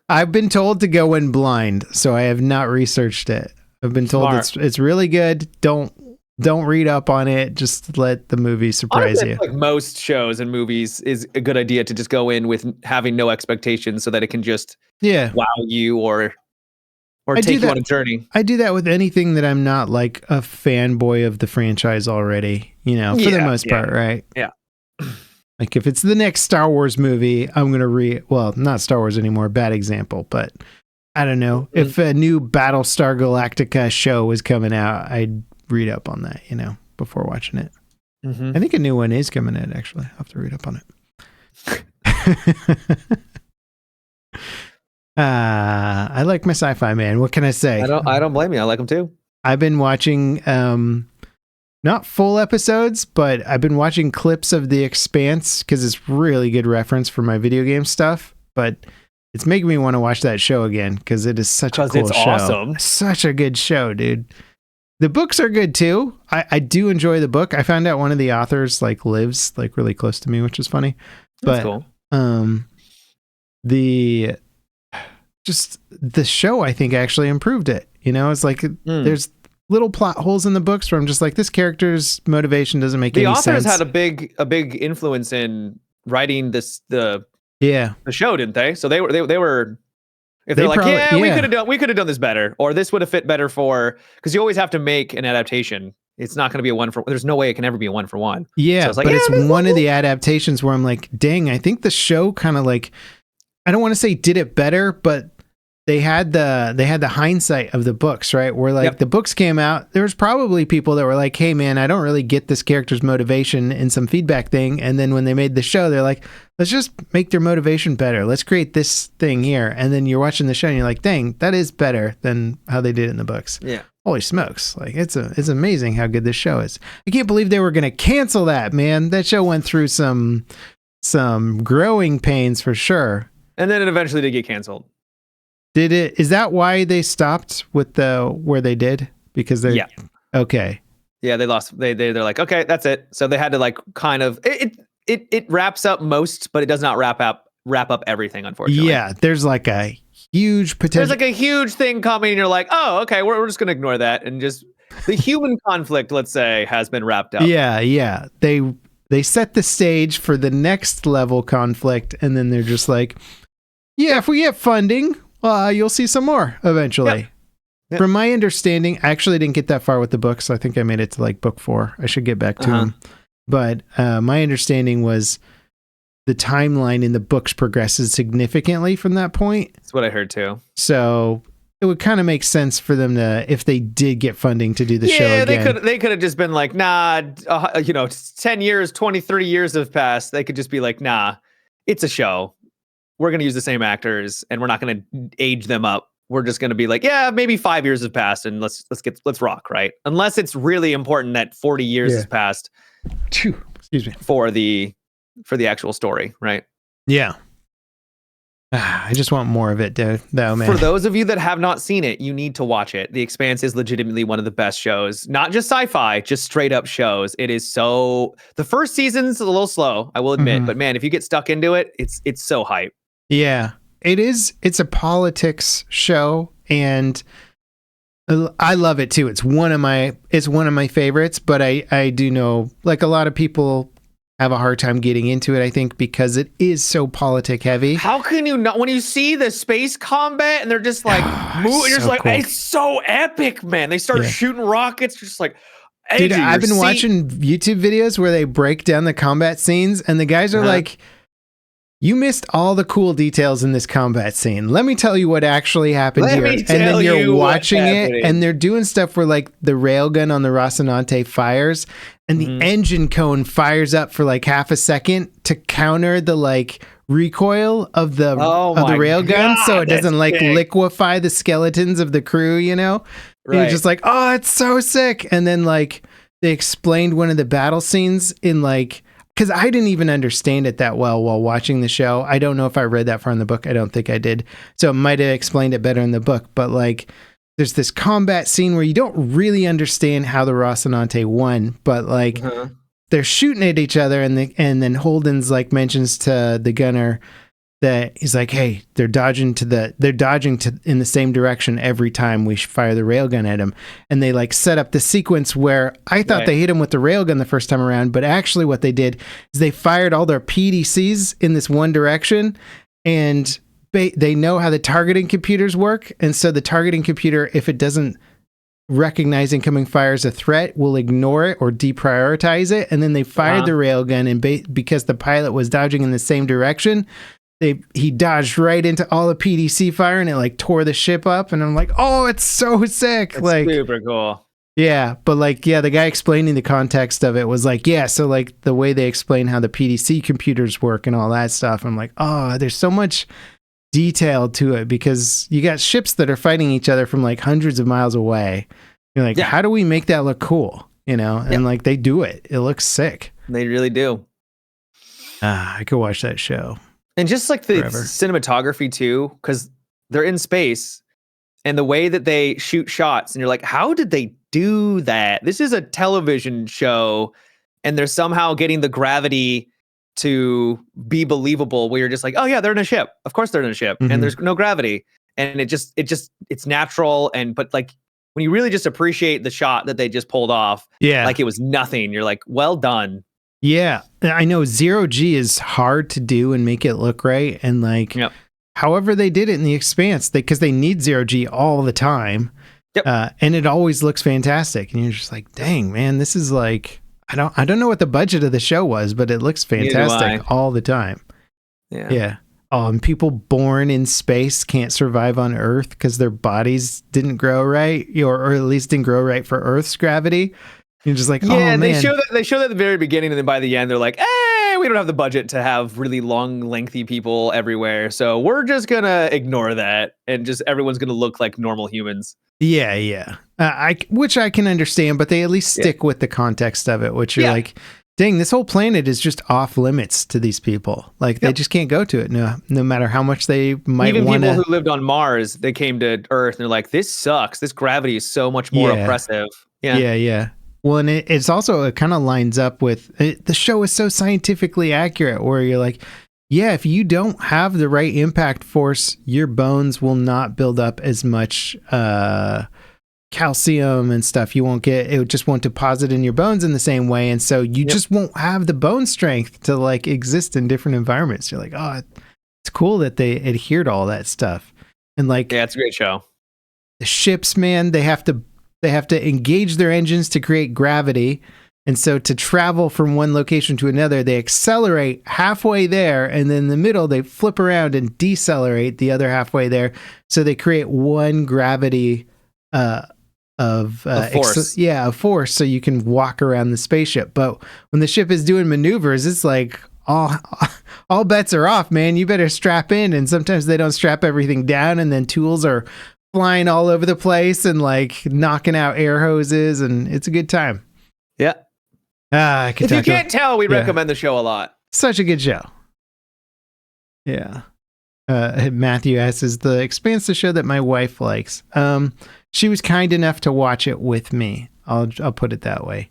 I've been told to go in blind, so I have not researched it. I've been told it's really good. Don't read up on it. Just let the movie surprise you. Like most shows and movies is a good idea to just go in with having no expectations so that it can just wow you or take you on a journey. I do that with anything that I'm not like a fanboy of the franchise already, for the most part, right? Yeah. Like if it's the next Star Wars movie, I'm going to not Star Wars anymore, bad example, but I don't know. Mm-hmm. If a new Battlestar Galactica show was coming out, I'd read up on that, before watching it. Mm-hmm. I think a new one is coming in, actually. I'll have to read up on it. I like my sci-fi, man. What can I say? I don't blame you. I like them too. I've been watching not full episodes, but I've been watching clips of The Expanse because it's really good reference for my video game stuff. But it's making me want to watch that show again because it is such a cool show. Awesome. Such a good show, dude. The books are good too. I do enjoy the book. I found out one of the authors lives really close to me, which is funny. That's cool. The show I think actually improved it. It's like there's little plot holes in the books where I'm just like, this character's motivation doesn't make any sense. The authors had a big influence in writing the show, didn't they? So they were. If they're like, we could have done this better, or this would have fit better because you always have to make an adaptation. It's not going to be a 1-for-1. There's no way it can ever be a 1-for-1. Yeah, so but it's one of the adaptations where I'm like, dang, I think the show kind of like, I don't want to say did it better, but they had the hindsight of the books, right? Where the books came out, there was probably people that were like, hey man, I don't really get this character's motivation in some feedback thing. And then when they made the show, they're like, let's just make their motivation better. Let's create this thing here. And then you're watching the show and you're like, dang, that is better than how they did it in the books. Yeah. Holy smokes. Like it's amazing how good this show is. I can't believe they were going to cancel that, man. That show went through some growing pains for sure. And then it eventually did get canceled. Did it? Is that why they stopped with where they did? Because they're okay. Yeah, they lost. They're like, okay, that's it. So they had to like kind of it wraps up most, but it does not wrap up everything, unfortunately. Yeah, there's like a huge potential. There's like a huge thing coming, and you're like, oh, okay, we're just gonna ignore that and just the human conflict, let's say, has been wrapped up. Yeah. They set the stage for the next level conflict, and then they're just like, yeah, if we get funding. You'll see some more eventually. Yep. From my understanding, I actually didn't get that far with the books. I think I made it to like book 4. I should get back to them. But my understanding was the timeline in the books progresses significantly from that point. That's what I heard too. So it would kind of make sense for them to, if they did get funding to do the show again. They could have just been like, nah, 10 years, 20, 30 years have passed. They could just be like, nah, it's a show. We're going to use the same actors and we're not going to age them up. We're just going to be like, yeah, maybe 5 years have passed and let's rock, right? Unless it's really important that 40 years has passed. Excuse me. For the actual story, right? Yeah. I just want more of it, though, man. For those of you that have not seen it, you need to watch it. The Expanse is legitimately one of the best shows. Not just sci-fi, just straight up shows. It is so... The first season's a little slow, I will admit. But man, if you get stuck into it, it's so hype. Yeah. It is. It's a politics show, and I love it too. It's one of my favorites, but I do know, like, a lot of people have a hard time getting into it, I think, because it is so politic heavy. How can you not, when you see the space combat and they're just like you're just like, cool. It's so epic, man. They start shooting rockets, just like, dude, I've been watching YouTube videos where they break down the combat scenes and the guys are like, you missed all the cool details in this combat scene. Let me tell you what actually happened here. And then you're watching it and they're doing stuff where, like, the railgun on the Rocinante fires and the engine cone fires up for like half a second to counter the like recoil of the railgun, so it doesn't like liquefy the skeletons of the crew, you know? Right. And you're just like, oh, it's so sick. And then like they explained one of the battle scenes in like, because I didn't even understand it that well while watching the show. I don't know if I read that far in the book. I don't think I did. So it might have explained it better in the book. But like, there's this combat scene where you don't really understand how the Rocinante won, but like they're shooting at each other, and then Holden's like mentions to the gunner that he's like, hey, they're dodging in the same direction every time we fire the railgun at him. And they like set up the sequence where I thought they hit him with the railgun the first time around, but actually what they did is they fired all their PDCs in this one direction, and they know how the targeting computers work. And so the targeting computer, if it doesn't recognize incoming fire as a threat, will ignore it or deprioritize it. And then they fired the railgun, and because the pilot was dodging in the same direction, he dodged right into all the PDC fire, and it like tore the ship up. And I'm like, oh, it's so sick. That's like super cool. Yeah. But like, yeah, the guy explaining the context of it was like, yeah, so like the way they explain how the PDC computers work and all that stuff. I'm like, oh, there's so much detail to it, because you got ships that are fighting each other from like hundreds of miles away. You're like, how do we make that look cool? You know? And like they do it. It looks sick. They really do. I could watch that show. And just like the cinematography too, because they're in space, and the way that they shoot shots, and you're like, how did they do that? This is a television show, and they're somehow getting the gravity to be believable, where you're just like, oh yeah, they're in a ship. Of course they're in a ship, and there's no gravity, and it's natural. And but like when you really just appreciate the shot that they just pulled off, like it was nothing, you're like, well done. Yeah, I know 0G is hard to do and make it look right. And like, however they did it in The Expanse, because they need 0G all the time. And it always looks fantastic. And you're just like, dang, man, this is like, I don't know what the budget of the show was, but it looks fantastic all the time. Yeah. Oh, and people born in space can't survive on Earth because their bodies didn't grow right, or at least didn't grow right for Earth's gravity. You're just like, oh, man. They show that at the very beginning, and then by the end, they're like, hey, we don't have the budget to have really long, lengthy people everywhere. So we're just going to ignore that, and just everyone's going to look like normal humans. Yeah. Which I can understand, but they at least stick with the context of it, which you're like, dang, this whole planet is just off limits to these people. Like, they just can't go to it, no matter how much they might want to. Even people who lived on Mars, they came to Earth, and they're like, this sucks. This gravity is so much more oppressive. Yeah. Well, and it's also, it kind of lines up with, the show is so scientifically accurate, where you're like, yeah, if you don't have the right impact force, your bones will not build up as much calcium and stuff. It just won't deposit in your bones in the same way. And so you just won't have the bone strength to like exist in different environments. You're like, oh, it's cool that they adhere to all that stuff. And like, yeah, it's a great show. The ships, man, they have to engage their engines to create gravity. And so to travel from one location to another, they accelerate halfway there, and then in the middle, they flip around and decelerate the other halfway there. So they create one gravity of force. Of force, so you can walk around the spaceship. But when the ship is doing maneuvers, it's like all bets are off, man. You better strap in. And sometimes they don't strap everything down, and then tools are flying all over the place and like knocking out air hoses, and it's a good time. Yeah. If you can't tell, we recommend the show a lot. Such a good show. Yeah. Matthew asks, is The Expanse the show that my wife likes? She was kind enough to watch it with me. I'll put it that way.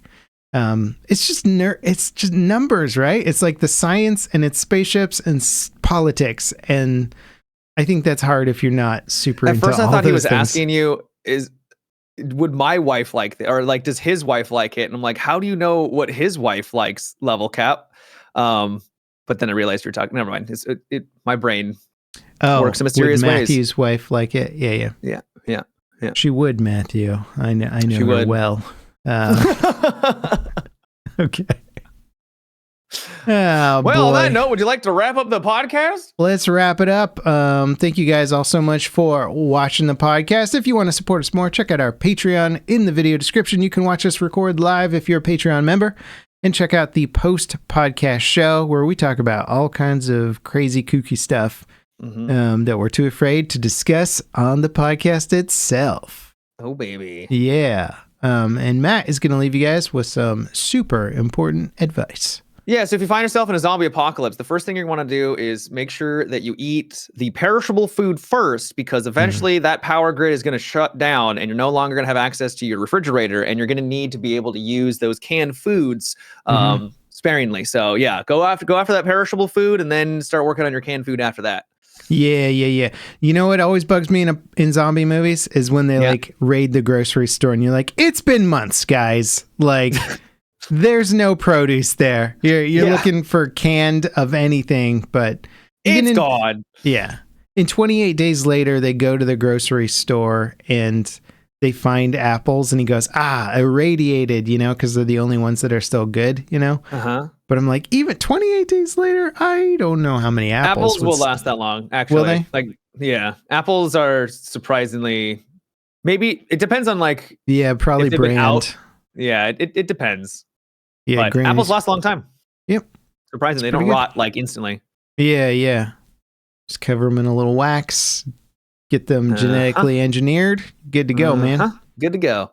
It's just numbers, right? It's like the science, and it's spaceships and politics, and I think that's hard if you're not super into all those things. At first, I thought he was asking you would my wife like it, or like does his wife like it? And I'm like, how do you know what his wife likes, LevelCap? But then I realized you're talking. Never mind. My brain works in mysterious ways. Matthew's wife like it? Yeah. She would, Matthew. I know her well. Okay. Well, on that note, would you like to wrap up the podcast? Let's wrap it up. Thank you guys all so much for watching the podcast. If you want to support us more, check out our Patreon in the video description. You can watch us record live if you're a Patreon member, and check out the post-podcast show where we talk about all kinds of crazy, kooky stuff that we're too afraid to discuss on the podcast itself. Oh, baby. Yeah. And Matt is going to leave you guys with some super important advice. Yeah, so if you find yourself in a zombie apocalypse, the first thing you want to do is make sure that you eat the perishable food first, because eventually that power grid is going to shut down and you're no longer going to have access to your refrigerator, and you're going to need to be able to use those canned foods sparingly. So yeah, go after that perishable food and then start working on your canned food after that. Yeah. You know what always bugs me in zombie movies is when they like raid the grocery store and you're like, it's been months, guys. Like... There's no produce there. You're looking for canned of anything, but it's gone. Yeah. In 28 days later, they go to the grocery store and they find apples, and he goes, irradiated, because they're the only ones that are still good, But I'm like, even 28 days later, I don't know how many apples will last that long, actually. Will they? Like, yeah. Apples are surprisingly, maybe it depends on like. Yeah, probably brand. Yeah, it depends. Yeah, but apples last a long time. Yep. Surprisingly, they don't rot like instantly. Yeah. Just cover them in a little wax. Get them genetically engineered. Good to go, man. Good to go.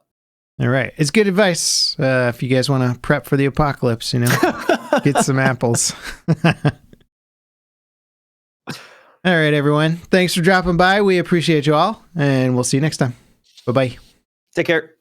All right. It's good advice. If you guys want to prep for the apocalypse, get some apples. All right, everyone. Thanks for dropping by. We appreciate you all, and we'll see you next time. Bye-bye. Take care.